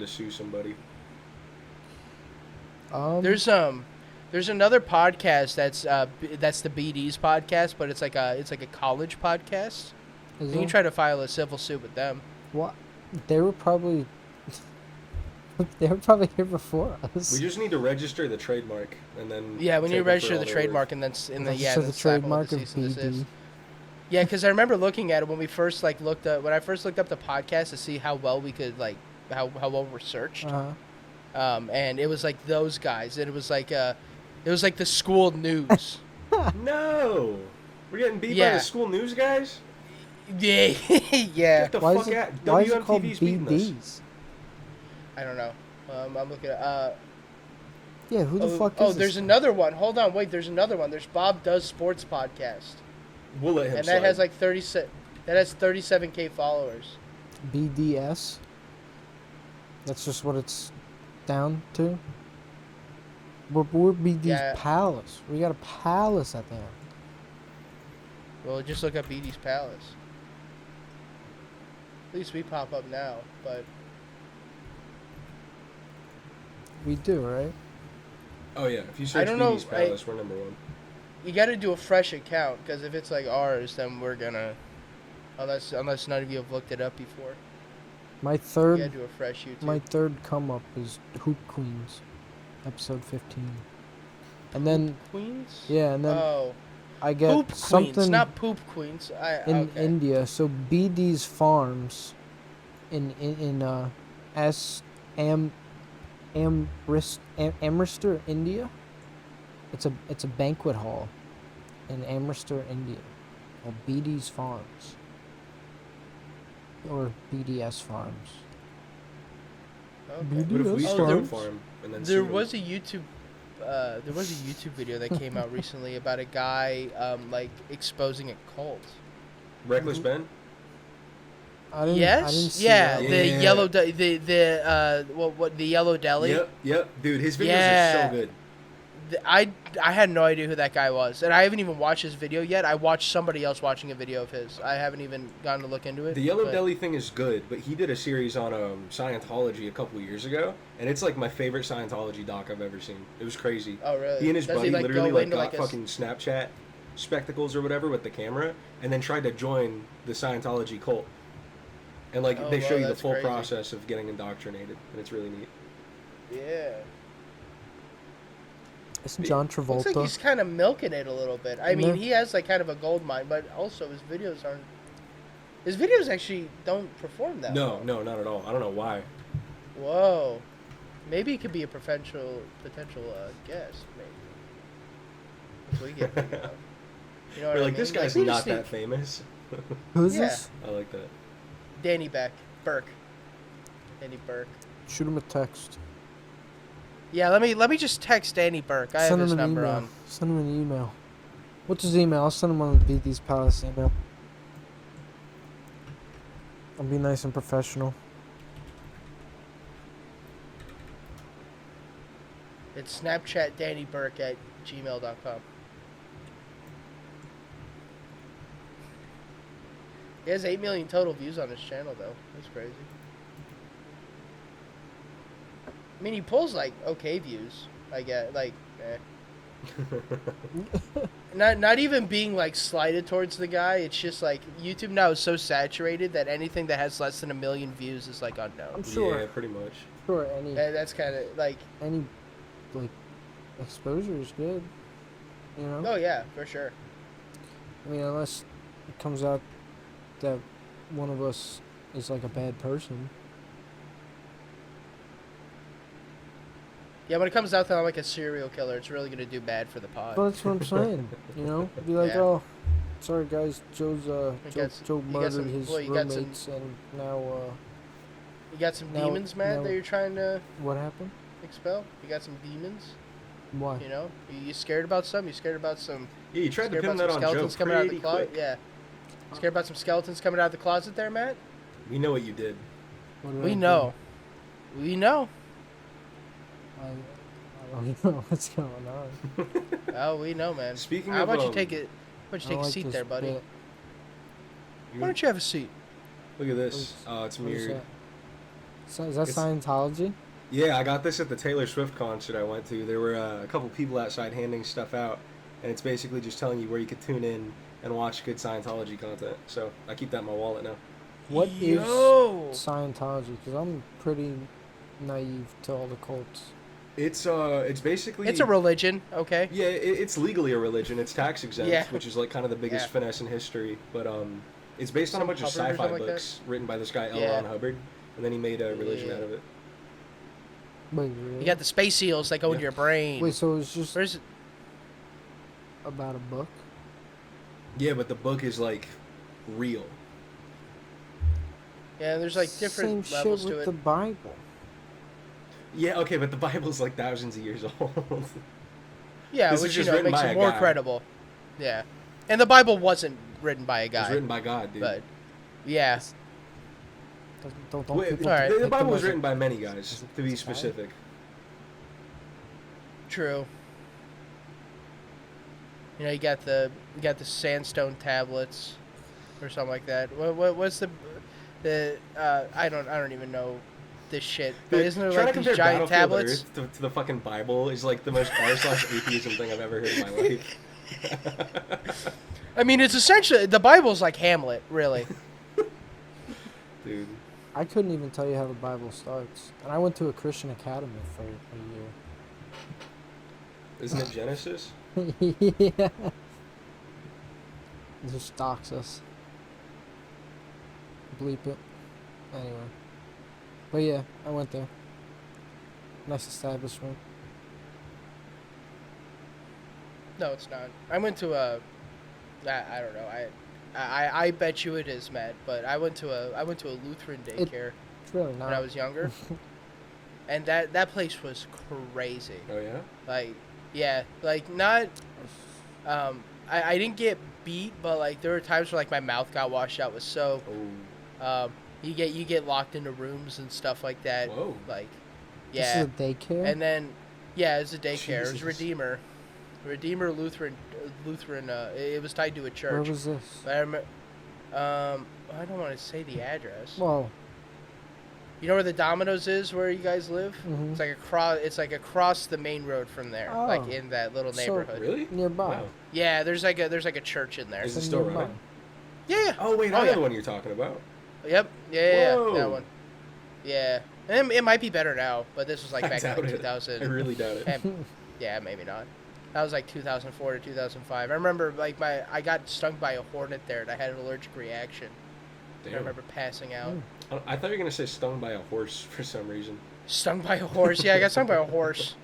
to sue somebody. There's another podcast that's the BD's podcast, but it's like a college podcast. You can try to file a civil suit with them. What? They were probably here before us. We just need to register the trademark and then. Yeah, we need to register the trademark and then the trademark of BD. Yeah, because I remember looking at it when we first looked up when I first looked up the podcast to see how well we could how well researched. And it was like those guys, and it was like the school news. No, we're getting beat by the school news guys. Yeah, yeah. Get the fuck out! WMTV's beating us. I don't know. I'm looking at. Yeah, who the fuck is Oh, this there's guy? another one. Hold on, wait. There's another one. There's Bob Does Sports podcast. We'll let him. And that has like 37K followers. BDS. That's just what it's down to. We're BD's palace. We got a palace at the end. Well, just look up BD's palace. At least we pop up now, but we do, right? Oh yeah, if you search BD's palace, we're number one. You got to do a fresh account, because if it's like ours, then we're gonna, unless none of you have looked it up before. My third. You gotta do a fresh YouTube. My third come up is Hoop Queens, episode 15, and then Hoop Queens. Yeah, and then I get Poop something Queens, not Poop Queens. in India. So BD's Farms, in Amritsar, India. It's a banquet hall in Amritsar, India, called BD's Farms or BDS Farms. Okay. But if we start a farm and then there was a YouTube video that came out recently about a guy exposing a cult. Reckless Ben. I didn't see yeah, that. the yellow the yellow deli. Yep, dude, his videos are so good. I had no idea who that guy was, and I haven't even watched his video yet. I watched somebody else watching a video of his. I haven't even gotten to look into it. The Yellow Deli thing is good, but he did a series on Scientology a couple of years ago, and it's like my favorite Scientology doc I've ever seen. It was crazy. Oh, really? He and his buddy literally got a fucking Snapchat spectacles or whatever with the camera, and then tried to join the Scientology cult. And they show you the full process of getting indoctrinated, and it's really neat. Yeah. Isn't John Travolta? Looks like he's kind of milking it a little bit. I mean, he has kind of a gold mine, but also his videos aren't. His videos actually don't perform that well. No, not at all. I don't know why. Whoa, maybe it could be a potential guest. Maybe if we get you know what We're I mean? this guy's not that famous. Who's this? I like that. Danny Burke. Shoot him a text. Yeah, let me just text Danny Burke. I have his number on. Send him an email. What's his email? I'll send him on the BD's Palace email. I'll be nice and professional. It's Snapchat Danny Burke at gmail.com. He has 8 million total views on his channel, though. That's crazy. I mean, he pulls okay views. I get not even being slighted towards the guy. It's just YouTube now is so saturated that anything that has less than 1 million views is unknown. I'm sure. Yeah, pretty much. Sure, that's kind of any exposure is good. You know. Oh yeah, for sure. I mean, unless it comes out that one of us is a bad person. Yeah, when it comes out that I'm a serial killer, it's really gonna do bad for the pod. Well, that's what I'm saying. You know, be oh, sorry guys, Joe murdered his roommates, and now. You got some demons, Matt, that you're trying to. What happened? Expel. You got some demons. Why? You know, you scared about some. You scared about some. Yeah, you tried to pin that on Joe coming out of the quick. Yeah. Scared about some skeletons coming out of the closet there, Matt? We know what you did. We know. We know. I don't know what's going on. Oh, we know, man. Speaking How of, about you take it? Why don't you take a seat there, buddy? Why don't you have a seat? Look at this. Oh, it's mirrored. So is that Scientology? Yeah, I got this at the Taylor Swift concert I went to. There were a couple people outside handing stuff out, and it's basically just telling you where you could tune in and watch good Scientology content. So I keep that in my wallet now. What is Scientology? Because I'm pretty naive to all the cults. It's basically... It's a religion, okay? Yeah, it's legally a religion. It's tax exempt, Yeah. which is like kind of the biggest finesse in history. But it's based on a bunch of Hubbard or sci-fi something books written by this guy L. Yeah. Ron Hubbard, and then he made a religion out of it. Wait, really? You got the space seals that go into your brain. Wait, so it's just Where's it? about a book? Yeah, but the book is like real. Yeah, there's like different Same levels shit to with it. the Bible. Yeah, okay, but the Bible's like thousands of years old. Yeah, This is which just you know written makes by it a more guy. credible. Yeah, and the Bible wasn't written by a It was guy, written by God, dude. but yeah, Don't Wait, people Alright. the take Bible them was as a- written by many guys, as a to be guy? specific. true. You know, you got the sandstone tablets, or something like that. What's the I don't even know this shit. But Dude, isn't there trying like to these compare giant Battlefield tablets? Earth to the fucking Bible is like the most r/atheism thing I've ever heard in my life. I mean, it's essentially the Bible's like Hamlet, really. Dude. I couldn't even tell you how the Bible starts. And I went to a Christian academy for a Isn't it Genesis? year. Yeah. It just stalks us. Bleep it. Anyway. But yeah, I went there. Nice establishment. No, it's not. I went to a. I don't know. I bet you it is, Matt. But I went to a Lutheran daycare It's really not. when I was younger, and that place was crazy. Oh yeah? Like, yeah, like not. I didn't get beat, but like there were times where like my mouth got washed out with soap. Oh. You get locked into rooms and stuff like that. Whoa. Like, This yeah. is a daycare? And then, yeah, it's a daycare. It was Jesus. Redeemer Lutheran. It was tied to a church. Where was this? But I remember. I don't want to say the address. Well, You know where the Domino's is, where you guys live? Mhm. It's like across. It's like across the main road from there, like Oh. in that little So- neighborhood. Really? nearby. Wow. Yeah, there's like a church in there. Is it So still nearby. running? Yeah. Oh wait, Oh, I know yeah. the one you're talking about. Yep. Yeah. Whoa. That one. Yeah. And it might be better now, but this was like I back in doubt like it. 2000. I really doubt it. And, yeah, maybe not. That was like 2004 to 2005. I remember like I got stung by a hornet there, and I had an allergic reaction. Damn. I remember passing out. I thought you were gonna say stung by a horse for some reason. Stung by a horse. Yeah, I got stung by a horse.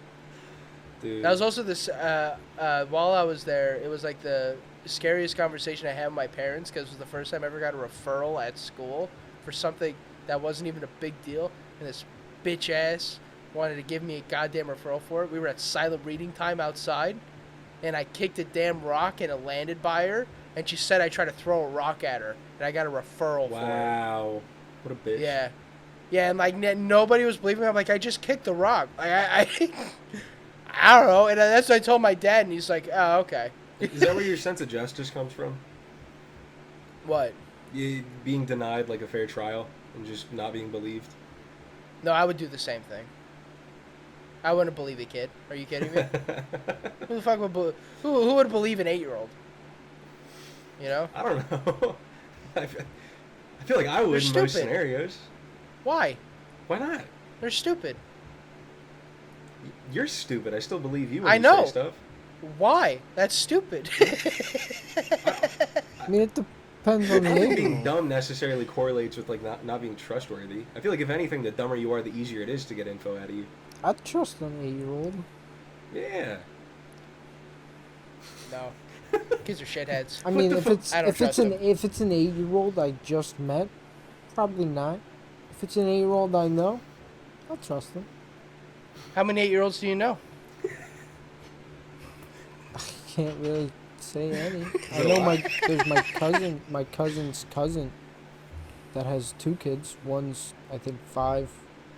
Dude. That was also this. While I was there, it was like the scariest conversation I had with my parents because it was the first time I ever got a referral at school for something that wasn't even a big deal, and this bitch ass wanted to give me a goddamn referral for it. We were at silent reading time outside, and I kicked a damn rock and it landed by her, and she said I tried to throw a rock at her, and I got a referral for it. Wow. What a bitch. Yeah. Yeah, and like nobody was believing me. I'm like, I just kicked the rock. Like, I don't know. And that's what I told my dad, and he's like, oh, okay. Is that where your sense of justice comes from? What? You being denied like a fair trial and just not being believed? No, I would do the same thing. I wouldn't believe a kid. Are you kidding me? Who the fuck would who would believe an 8-year-old? You know? I don't know. I feel like I would in most stupid. scenarios. Why? Why not? They're stupid. You're stupid. I still believe you when I you know. say stuff. Why? That's stupid. I mean, it depends on I the don't think being age. dumb necessarily correlates with like not being trustworthy. I feel like if anything, the dumber you are, the easier it is to get info out of you. I'd trust an 8-year-old. Yeah. No. Kids are shitheads. I mean, if it's I don't trust them. if it's an 8-year-old I just met, probably not. If it's an 8-year-old I know, I'll trust them. How many 8-year-olds do you know? I can't really say any. I know there's my cousin's cousin that has 2 kids. One's I think 5,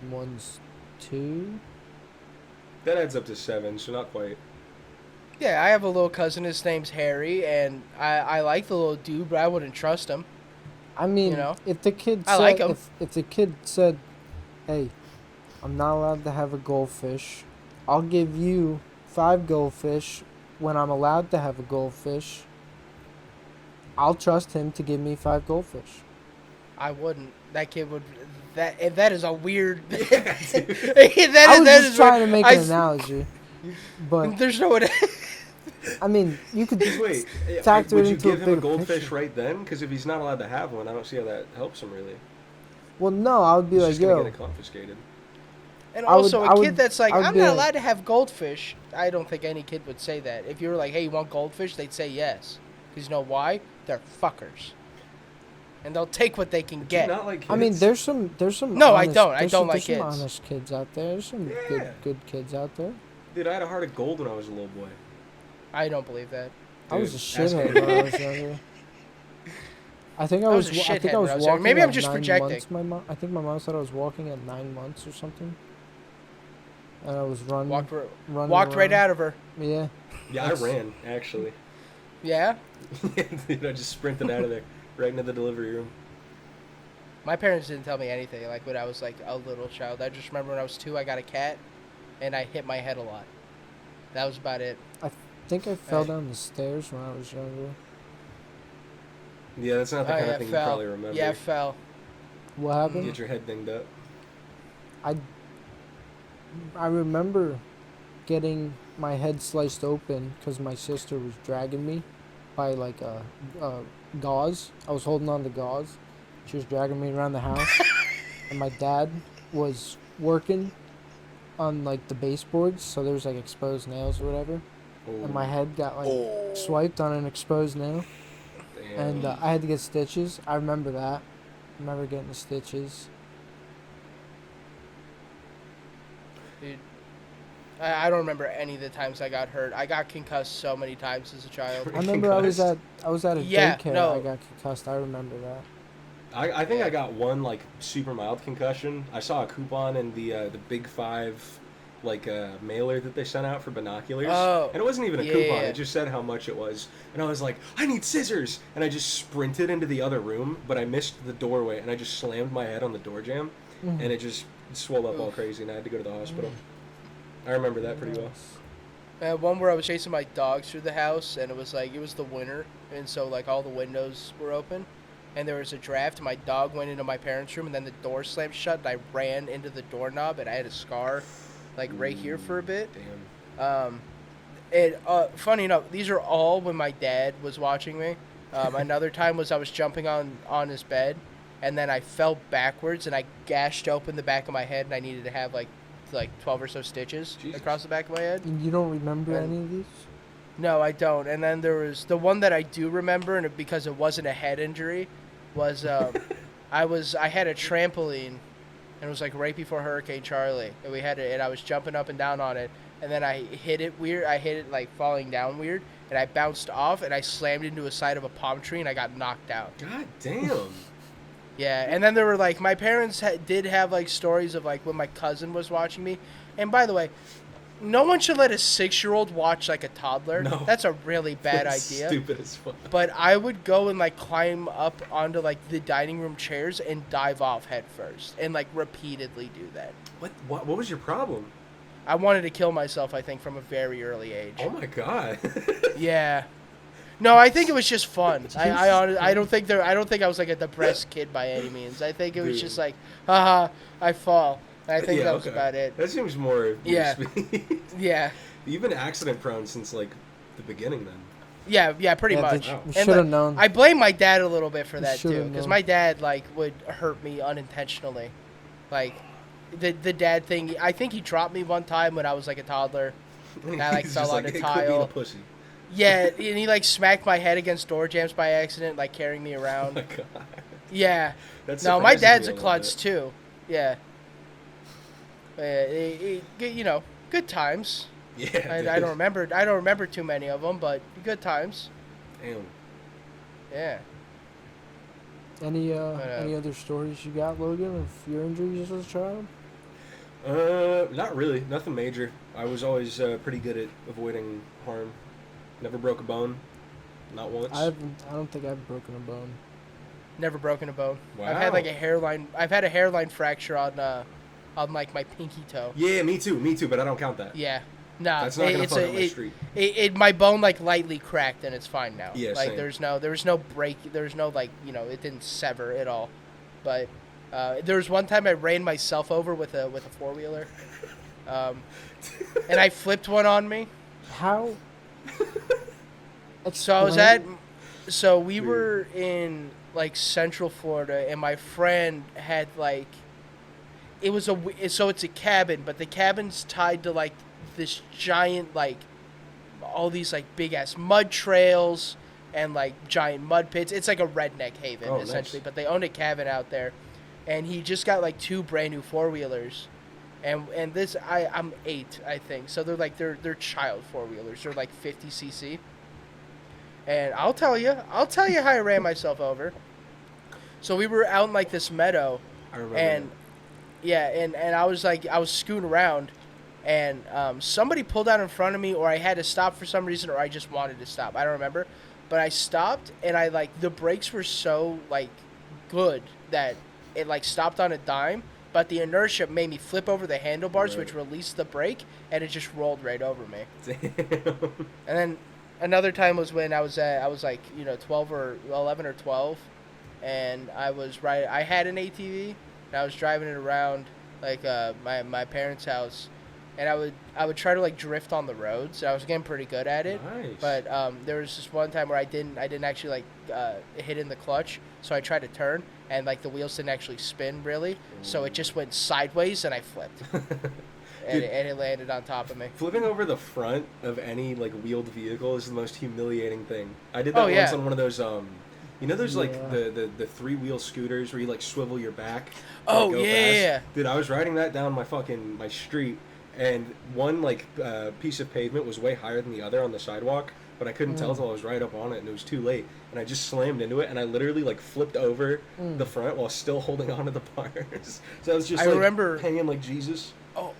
and one's 2. That adds up to 7, so not quite. Yeah, I have a little cousin. His name's Harry, and I like the little dude, but I wouldn't trust him. I mean, You know? if the kid I said like 'em. if the kid said, hey, I'm not allowed to have a goldfish. I'll give you 5 goldfish when I'm allowed to have a goldfish. I'll trust him to give me 5 goldfish. I wouldn't. That kid would. That is a weird. I was just trying to make an analogy, but there's no way. I mean, you could Wait, factor would it you into give a him a bigger goldfish picture. right then? Because if he's not allowed to have one, I don't see how that helps him really. Well, no, I would be He's like, just gonna yo, get it confiscated. And I would- also, I a would- kid that's like, I would I'm be not like- allowed to have goldfish. I don't think any kid would say that. If you were like, hey, you want goldfish? They'd say yes. Because you know why? They're fuckers. And they'll take what they can Do you get. not like kids? I mean, there's some. No, I honest, don't. I there's don't some, like there's some kids. honest kids out there. There's some Yeah. good kids out there. Dude, I had a heart of gold when I was a little boy. I don't believe that. I was a Dude, ask shithead me. when I was younger. I think I I was was. a I think shithead I when was I was younger. walking. Maybe I'm at just 9 projecting. months. I think my mom said I was walking at 9 months or something. And I was running. Walked running right around. out of her. Yeah. Yeah, That's- I ran actually. Yeah? Dude, I just sprinted out of there, right into the delivery room. My parents didn't tell me anything, like, when I was, like, a little child. I just remember when I was 2, I got a cat, and I hit my head a lot. That was about it. I think I fell Right. down the stairs when I was younger. Yeah, that's not the Oh, kind yeah, of thing you fell. probably remember. Yeah, fell. What happened? Get your head dinged up. I remember getting my head sliced open because my sister was dragging me by like a gauze. I was holding on to gauze. She was dragging me around the house, and my dad was working on like the baseboards, so there was like exposed nails or whatever, and my head got like swiped on an exposed nail, Damn. and I had to get stitches. I remember that. I remember getting the stitches. Dude, I don't remember any of the times I got hurt. I got concussed so many times as a child. I remember I was at a Yeah, daycare. no. I got concussed. I remember that. I think Yeah. I got one like super mild concussion. I saw a coupon in the Big Five like mailer that they sent out for binoculars, Oh, and it wasn't even a yeah, coupon. yeah. It just said how much it was, and I was like, I need scissors, and I just sprinted into the other room, but I missed the doorway, and I just slammed my head on the door jamb, Mhm. and it just swelled up all crazy, and I had to go to the hospital. I remember that pretty well. Nice. One where I was chasing my dogs through the house, and it was the winter, and so like all the windows were open, and there was a draft. And my dog went into my parents' room, and then the door slammed shut, and I ran into the doorknob, and I had a scar, like right here for a bit. Damn. Funny enough, these are all when my dad was watching me. Another time was I was jumping on his bed, and then I fell backwards, and I gashed open the back of my head, and I needed to have like 12 or so stitches Jesus. across the back of my head. You don't remember And- any of these? No, I don't. And then there was the one that I do remember, and because it wasn't a head injury, was I had a trampoline, and it was like right before Hurricane Charlie, and we had it, and I was jumping up and down on it, and then I hit it weird. I hit it like falling down weird, and I bounced off, and I slammed into a side of a palm tree, and I got knocked out. God damn. Yeah, and then there were like my parents did have like stories of like when my cousin was watching me, and by the way, no one should let a 6-year-old watch like a toddler. No. That's a really bad That's idea. Stupid as fuck. But I would go and like climb up onto like the dining room chairs and dive off head first, and like repeatedly do that. What was your problem? I wanted to kill myself, I think, from a very early age. Oh my god. Yeah. No, I think it was just fun. Jesus I don't think I was like a depressed kid by any means. I think it was Dude. just like, haha, I fall. And I think Yeah, that was okay. about it. That seems more your Yeah. speed. Yeah. You've been accident prone since like the beginning then. Yeah, pretty Yeah, much. Wow. You And, should have like, known. I blame my dad a little bit for You that too, should've because known. my dad like would hurt me unintentionally, like the dad thing. I think he dropped me one time when I was like a toddler. And I like He's fell just on like, a "Hey, quit being a tile. pussy." Yeah, and he like smacked my head against door jams by accident, like carrying me Oh around. my god. Yeah. That No, my surprises dad's me a little klutz bit. too. Yeah. You know, good times. Yeah. I don't remember. I don't remember too many of them, but good times. Damn. Yeah. Any other stories you got, Logan, of your injuries as a child? Not really. Nothing major. I was always pretty good at avoiding harm. Never broke a bone. Not once. I don't think I've broken a bone. Never broken a bone. Wow. I've had a hairline fracture on on like my pinky toe. Yeah, me too, but I don't count that. Yeah. Nah, That's not gonna fuck up my streak. My bone like lightly cracked and it's fine now. Yeah, like same. there was no break, there's no like, you know, it didn't sever at all. But there was one time I ran myself over with a 4-wheeler. And I flipped one on me. How? So we were in like Central Florida, and my friend had like, it's a cabin, but the cabin's tied to like this giant like, all these like big ass mud trails and like giant mud pits. It's like a redneck haven essentially, nice. But they own a cabin out there, and he just got like 2 brand new 4-wheelers. And this, I'm 8, I think. So they're child 4-wheelers. They're like 50cc. And I'll tell you how I ran myself over. So we were out in like this meadow. I remember. And yeah, and I was scooting around, and somebody pulled out in front of me, or I had to stop for some reason, or I just wanted to stop. I don't remember. But I stopped, and I like, the brakes were so like good that it like stopped on a dime. But the inertia made me flip over the handlebars, which released the brake, and it just rolled right over me. Damn. And then another time was when I was like, you know, 12 or 11 or 12, and I had an ATV, and I was driving it around like my parents' house, and I would try to like drift on the roads. I was getting pretty good at it. Nice. But there was this one time where I didn't actually like hit in the clutch, so I tried to turn. And, like, the wheels didn't actually spin, really. So it just went sideways, and I flipped. and it landed on top of me. Flipping over the front of any, like, wheeled vehicle is the most humiliating thing. I did that once on one of those, you know those, like, the 3-wheel scooters where you, like, swivel your back? Oh, go yeah. fast? Dude, I was riding that down my street, and one, like, piece of pavement was way higher than the other on the sidewalk. But I couldn't tell until I was right up on it, and it was too late. And I just slammed into it, and I literally like flipped over the front while still holding onto the bars. So I was just remember hanging like Jesus. Oh,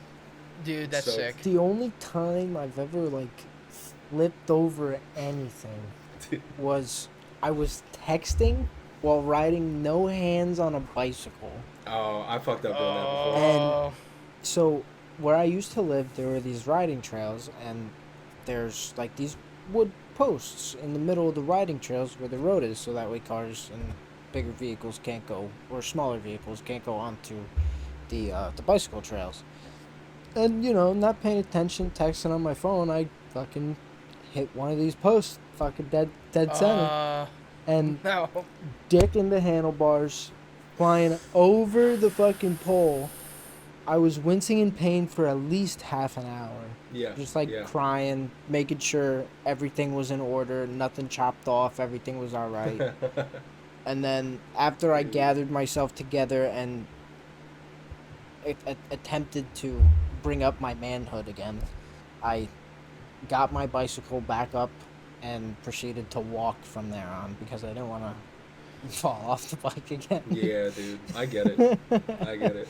dude, that's sick. The only time I've ever like flipped over anything was I was texting while riding no hands on a bicycle. Oh, I fucked up doing that before. And so where I used to live, there were these riding trails, and there's like these wood posts in the middle of the riding trails where the road is, so that way cars and bigger vehicles can't go, or smaller vehicles can't go onto the bicycle trails. And, you know, not paying attention, texting on my phone, I fucking hit one of these posts, fucking dead center. And dick in the handlebars, flying over the fucking pole. I was wincing in pain for at least half an hour. Yeah. Just crying, making sure everything was in order, nothing chopped off, everything was all right. And then after I gathered myself together and attempted to bring up my manhood again, I got my bicycle back up and proceeded to walk from there on because I didn't want to fall off the bike again. Yeah, dude. I get it.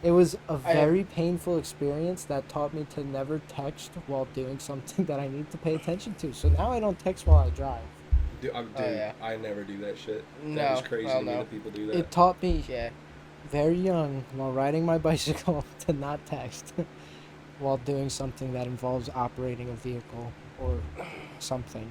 It was a very painful experience that taught me to never text while doing something that I need to pay attention to. So now I don't text while I drive. Dude, I never do that shit. No, that is crazy to me that people do that. It taught me very young while riding my bicycle to not text while doing something that involves operating a vehicle or something.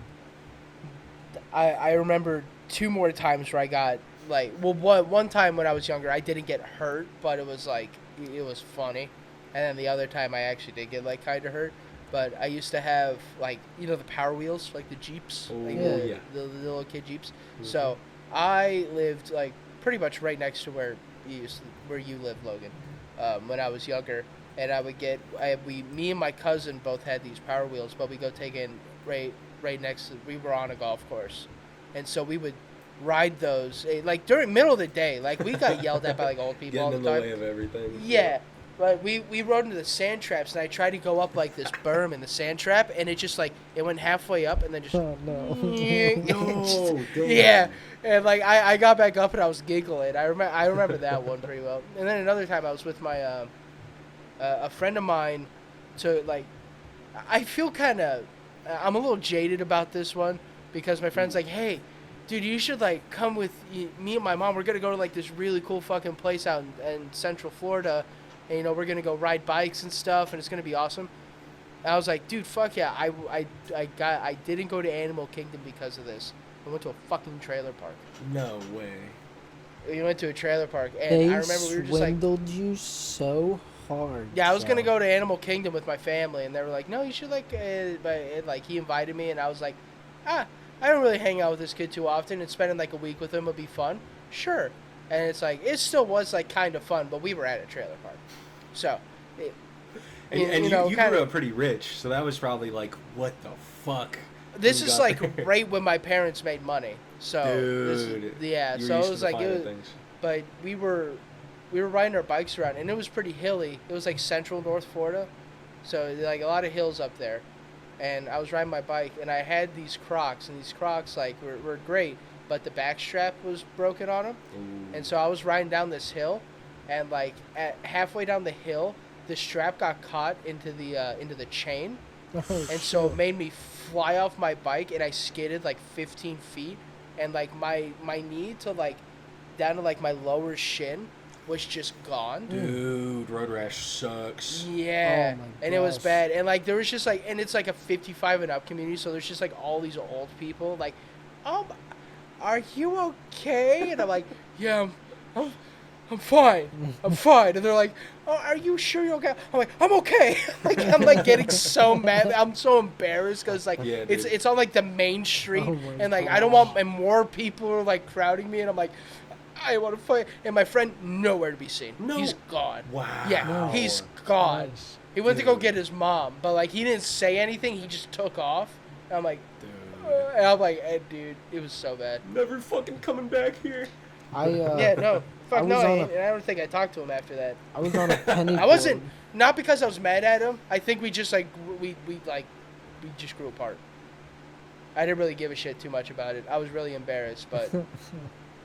I remember 2 more times where I got one time when I was younger I didn't get hurt, but it was like it was funny, and then the other time I actually did get like kind of hurt. But I used to have like, you know, the Power Wheels, like the Jeeps, the little kid Jeeps. Mm-hmm. So I lived like pretty much right next to where you live, Logan, when I was younger, and I would me and my cousin both had these Power Wheels, but we go take in right next to, we were on a golf course, and so we would ride those like during middle of the day. Like we got yelled at by like old people all the time. Getting in the way of everything. Yeah. But we rode into the sand traps, and I tried to go up like this berm in the sand trap, and it just like it went halfway up and then just no. Yeah, and like I got back up and I was giggling. I remember that one pretty well. And then another time I was with my a friend of mine, to like I feel kind of I'm a little jaded about this one because my friend's like, hey, dude, you should like come with me and my mom. We're gonna go to like this really cool fucking place out in Central Florida. and you know we're gonna go ride bikes and stuff, and it's gonna be awesome. And I was like, dude, fuck yeah! I didn't go to Animal Kingdom because of this. I went to a fucking trailer park. No way. We went to a trailer park, and They I remember we were just like, swindled you so hard. yeah, I was gonna Joe. go to Animal Kingdom with my family, and they were like, no, you should like he invited me, and I was like, I don't really hang out with this kid too often, and spending like a week with him would be fun. Sure. And it's like, it still was like kind of fun, but we were at a trailer park. So, And you grew up pretty rich, so that was probably like, what the fuck? this You is got like there. right when my parents made money. So, Dude. yeah, You were so it used was to the like, finer things. but we were riding our bikes around, and it was pretty hilly. It was like central North Florida, so like a lot of hills up there. And I was riding my bike, and I had these Crocs, and these Crocs like were great, but the back strap was broken on them. Ooh. And so I was riding down this hill, and like at halfway down the hill, the strap got caught into the chain, Oh, and so it made me fly off my bike, and I skidded like 15 feet, and like my knee to like down to like my lower shin was just gone. Dude, road rash sucks. Yeah, Oh my and it was gosh. bad, and like there was just like, and it's like a 55 and up community, so there's just like all these old people like, are you okay? And I'm like, yeah, I'm fine, I'm fine. And they're like, oh, are you sure you're okay? I'm like, I'm okay. Like I'm like getting so mad, I'm so embarrassed because like Yeah, it's dude. it's on like the main street, Oh my and like I don't want, and more people are like crowding me, and I'm like, I want to fight. And my friend, nowhere to be seen. No. He's gone. Wow. Yeah, he's gone. Nice. He went to go Dude. get his mom, but like he didn't say anything. He just took off. And I'm like, Dude. and I'm like, dude, it was so bad. Never fucking coming back here. Yeah, no, I fuck no. was on And I don't think I talked to him after that. I was on a penny. I wasn't, board. not because I was mad at him. I think we just like we just grew apart. I didn't really give a shit too much about it. I was really embarrassed, but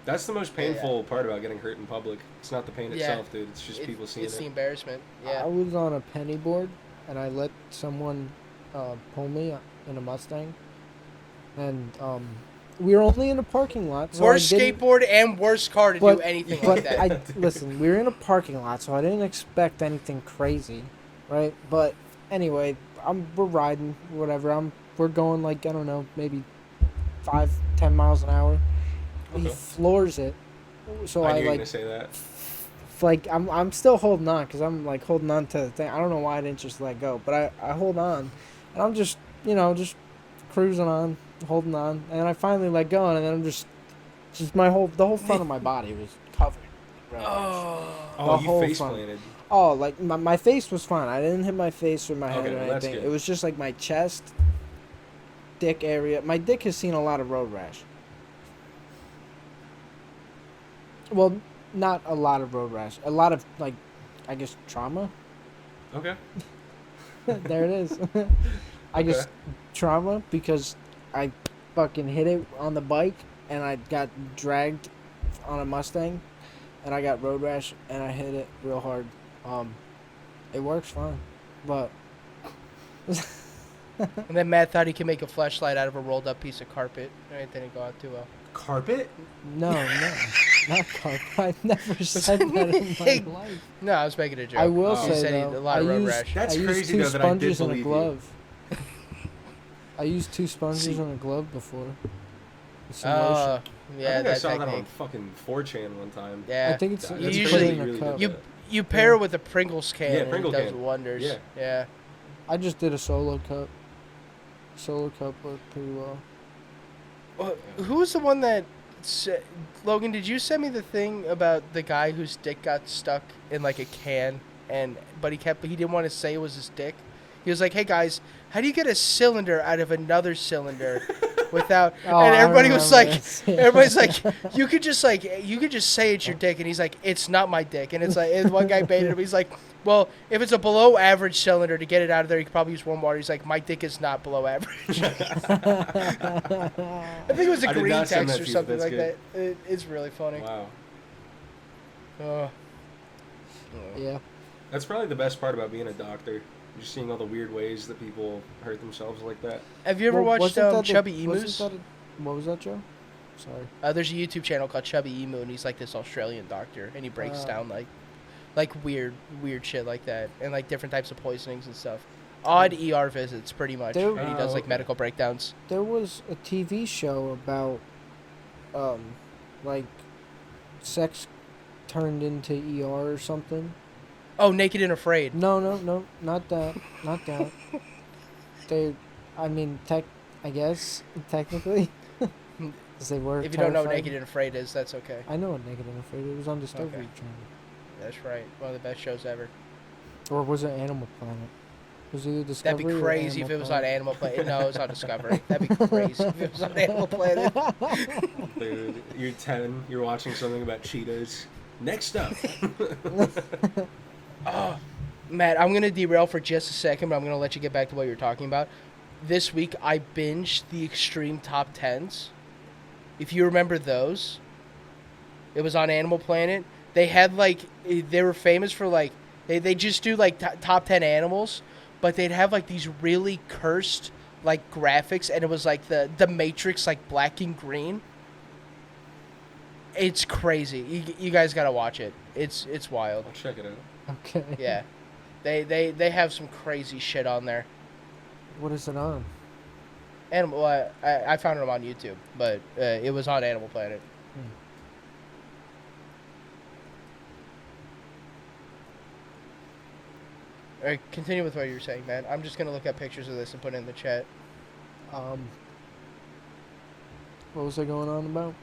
That's the most painful part about getting hurt in public. It's not the pain Yeah. itself, dude. It's just people seeing it's it. the embarrassment. Yeah. I was on a penny board, and I let someone pull me in a Mustang, and we were only in a parking lot. So Worst I didn't- skateboard and worst car to do anything like that. Listen, we were in a parking lot, so I didn't expect anything crazy, right? But anyway, we're riding, whatever. We're going like, I don't know, maybe 5-10 miles an hour. He Okay. floors it, so I I knew you were like gonna say that. like I'm still holding on because I'm like holding on to the thing. I don't know why I didn't just let go, but I hold on, and I'm just just cruising on, holding on, and I finally let go, and then I'm just the whole front of my body was covered. in road rash. Oh, The you whole face front. planted. Oh, like my face was fine. I didn't hit my face or my head Okay, or well, that's anything. good. It was just like my chest, dick area. My dick has seen a lot of road rash. Well, not a lot of road rash. A lot of like, I guess trauma. Okay. There it is. I guess trauma because I fucking hit it on the bike and I got dragged on a Mustang and I got road rash and I hit it real hard. It works fine, but And then Matt thought he could make a flashlight out of a rolled up piece of carpet. It didn't go out too well. Carpet? no, not carpet. I never said that in my life. No, I was making a joke. I will Oh. You say said he had though, a lot of I road used, rash. That's I used crazy, two though, that I did sponges and a believe you. glove. I used 2 sponges See- and a glove before. With some Oh, lotion. yeah, I think I that saw that on technique. fucking 4chan one time. Yeah. I think it's That's You it's usually- put it in a really cup. did You that. you pair it with a Pringles can, Yeah, and Pringle it does can. wonders. Yeah. Yeah. I just did a solo cup. Solo cup worked pretty well. Who was the one that Logan, did you send me the thing about the guy whose dick got stuck in like a can, but he didn't want to say it was his dick? He was like, "Hey guys, how do you get a cylinder out of another cylinder without?" Oh, and I everybody was like, remember this. everybody's like, you could just say it's your dick, and he's like, "It's not my dick," and it's like, and one guy baited him. He's like, "Well, if it's a below average cylinder, to get it out of there, you could probably use warm water." He's like, "My dick is not below average." I think it was a I did green not send text that or to you, something that's like good. that. It's really funny. Wow. Yeah. That's probably the best part about being a doctor. Just seeing all the weird ways that people hurt themselves like that. Have you ever Well, watched wasn't that the- Chubby wasn't Emus? that what was that, Joe? Sorry. There's a YouTube channel called Chubby Emu, and he's like this Australian doctor, and he breaks Oh. down like weird shit like that, and like different types of poisonings and stuff. Odd ER visits, pretty much, There- and he does like okay. medical breakdowns. There was a TV show about, like, sex turned into ER or something. Oh, Naked and Afraid. No, not that, not that. I mean, I guess technically, 'cause they were. If you don't know what terrifying. Naked and Afraid is, that's okay. I know what Naked and Afraid. It was on Discovery Okay. Channel, That's right. One of the best shows ever. or was it Animal Planet? It was either Discovery. That'd be crazy if it was on Animal Planet. No, it was on Discovery. That'd be crazy if it was on Animal Planet. Dude, you're 10, you're watching something about cheetahs. Next up. Oh, Matt, I'm gonna derail for just a second, but I'm gonna let you get back to what you're talking about. This week, I binged the Extreme Top 10s. If you remember those, it was on Animal Planet. They had like, they were famous for like, they just do like top 10 animals, but they'd have like these really cursed like graphics, and it was like the Matrix, like black and green. It's crazy. You guys gotta watch it. It's wild. I'll check it out. Okay. Yeah, they have some crazy shit on there. What is it on? Animal. I found them on YouTube, but it was on Animal Planet. All right, continue with what you were saying, man. I'm just gonna look at pictures of this and put it in the chat. What was I going on about?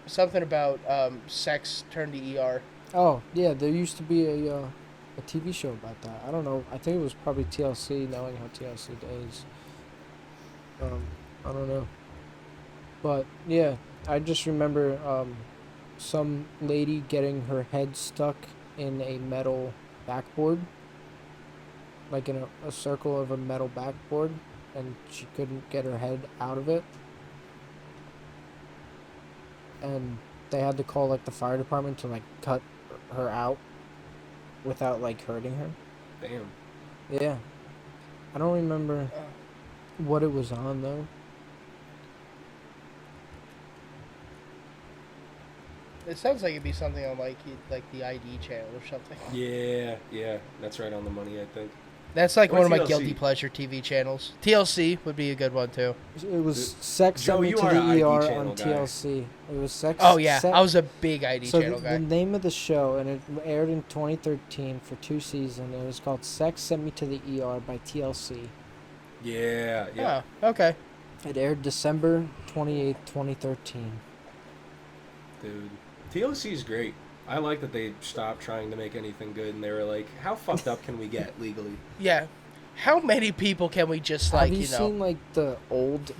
Something about sex turned to ER. Oh, yeah, there used to be a TV show about that. I don't know. I think it was probably TLC, knowing how TLC does. I don't know. But, yeah, I just remember some lady getting her head stuck in a metal backboard. Like in a circle of a metal backboard. And she couldn't get her head out of it. And they had to call, like, the fire department to, like, cut her out without, like, hurting her. Damn. Yeah. I don't remember what it was on, though. It sounds like it'd be something on like the ID channel or something. Yeah, that's right on the money, I think. That's like Or one of my TLC. guilty pleasure TV channels. TLC would be a good one too. It was Sex Joe, Sent Me you to are the an ID ER channel on guy. TLC. It was Sex. Oh yeah, Se- I was a big ID so channel the guy. name of the show, and it aired in 2013 for 2 seasons. It was called Sex Sent Me to the ER by TLC. Yeah. Oh, okay. It aired December 28th, 2013. Dude. TLC is great. I like that they stopped trying to make anything good, and they were like, how fucked up can we get legally? Yeah. How many people can we just like, Have you you know? seen like the old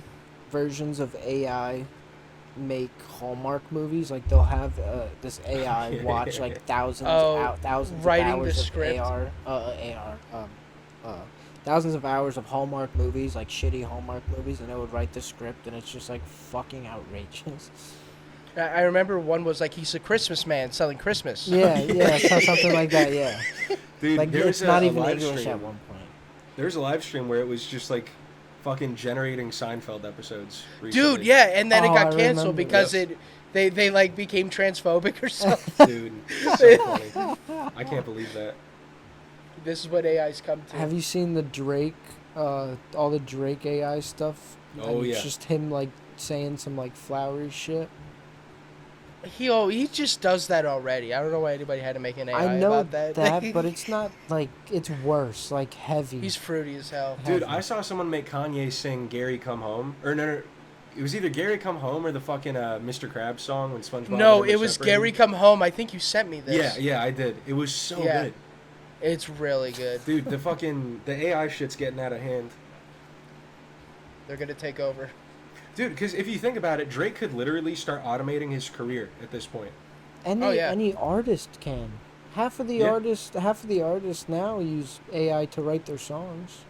versions of AI make Hallmark movies? Like they'll have this AI watch like thousands of writing the hours of script. thousands of hours of Hallmark movies, like shitty Hallmark movies, and it would write the script, and it's just like fucking outrageous. I remember one was like he's a Christmas man selling Christmas. Yeah, something like that. Yeah, Dude, like there it's was not a even live English stream. at one point. There was a live stream where it was just like fucking generating Seinfeld episodes. Recently. Dude, yeah, and then it Oh, got I canceled remember because this. they like became transphobic or something. Dude, so funny. I can't believe that. This is what AI's come to. Have you seen the Drake, all the Drake AI stuff? Oh, And yeah. It's just him like saying some like flowery shit. He just does that already. I don't know why anybody had to make an AI I know about that. but it's not like it's worse, like heavy. He's fruity as hell. Dude, Heavy. I saw someone make Kanye sing "Gary Come Home," or no, it was either "Gary Come Home" or the fucking Mr. Krabs song when SpongeBob. No, and it him were was separated. Gary Come Home. I think you sent me this. Yeah, I did. It was so Yeah. good, It's really good. dude. The AI shit's getting out of hand, They're gonna take over. dude. Because if you think about it, Drake could literally start automating his career at this point. Any artist can. Half of the Yeah. artists now use AI to write their songs.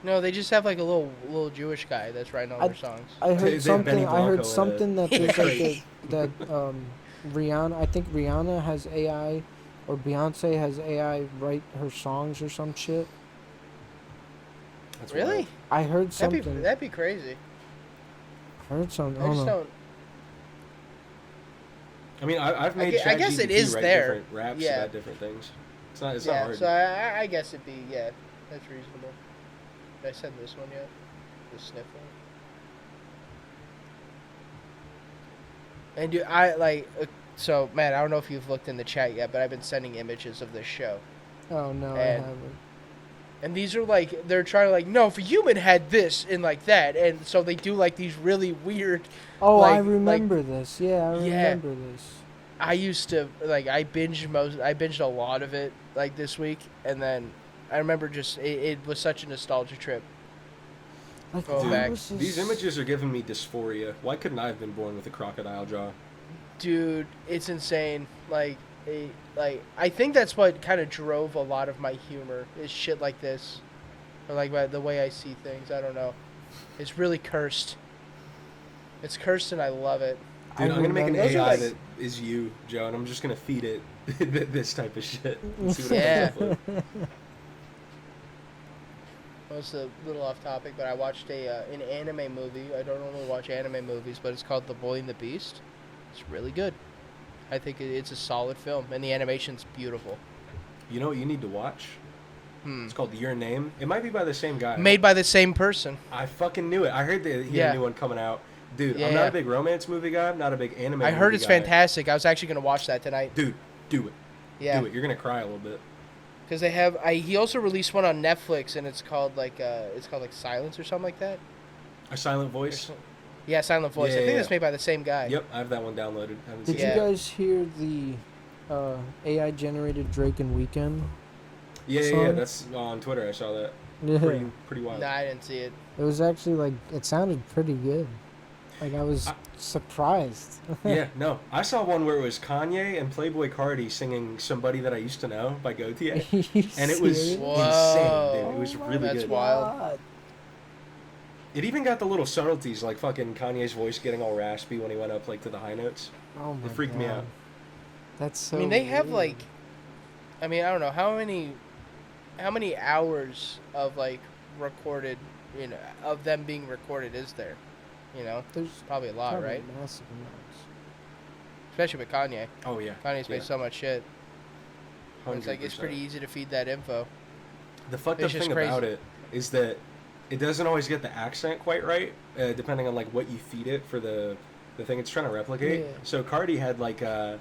No, they just have like a little Jewish guy that's writing all their songs. I They heard have Benny something. I Blanco heard in something that it. there's like that Rihanna. I think Rihanna has AI, or Beyonce has AI write her songs or some shit. That's Really? wild. I heard something. That'd be crazy. I heard something. I just Hold on. don't. I mean, I've made I guess it is write there. different raps Yeah. about different things. It's not Yeah, hard. so I guess it'd be, yeah, that's reasonable. Did I send this one yet? The sniff one? And so, man, I don't know if you've looked in the chat yet, but I've been sending images of this show. Oh no, I And- haven't. And these are like, they're trying to no, if a human had this and like that. And so they do like these really weird, Oh, I like- remember this. Yeah, I Yeah. remember this. I used to, I binged a lot of it like this week. And then I remember just, it was such a nostalgia trip. Like, Go there back. was this- These images are giving me dysphoria. Why couldn't I have been born with a crocodile jaw? Dude, it's insane. I think that's what kind of drove a lot of my humor is shit like this, or the way I see things. I don't know. It's really cursed. It's cursed, and I love it. Dude, I'm gonna make an Those are AI like- that is you, Joe, and I'm just gonna feed it this type of shit. And see what it Yeah. comes up with. Well, it's a little off topic, but I watched an anime movie. I don't normally watch anime movies, but it's called The Boy and the Beast. It's really good. I think it's a solid film, and the animation's beautiful. You know what you need to watch? It's called Your Name. It might be by the same guy. Made by the same person. I fucking knew it. I heard that he had Yeah. a new one coming out. Dude, Yeah, I'm not yeah. a big romance movie guy. I'm not a big anime I heard movie it's guy. fantastic. I was actually gonna watch that tonight. Dude, do it. Yeah. Do it. You're gonna cry a little bit. Because they have, he also released one on Netflix, and it's called Silence or something like that. A Silent Voice. Yeah, Silent Voice. Yeah, I think yeah, that's made by the same guy. Yep, I have that one downloaded. I haven't Did seen you it. Yeah. guys hear the AI generated Drake and Weekend? Yeah, song? that's on Twitter. I saw that. Yeah. Pretty wild. Nah, I didn't see it. It was actually it sounded pretty good. Like I was surprised. Yeah, no. I saw one where it was Kanye and Playboy Cardi singing "Somebody That I Used to Know" by Gautier, and it was Serious? Whoa. insane, dude. It was Oh really my That's good. wild. God. It even got the little subtleties, like fucking Kanye's voice getting all raspy when he went up to the high notes. Oh my It freaked me God. out. That's so. I mean, they have weird. I don't know how many hours of recorded, of them being recorded is there? There's Probably a lot, probably right? massive amounts. Especially with Kanye. Oh yeah. Kanye's made Yeah. so much shit. And it's 100%. it's pretty easy to feed that info. The fucked up It's just thing crazy. about it is that it doesn't always get the accent quite right, depending on what you feed it for the thing it's trying to replicate. Yeah. So Cardi had like a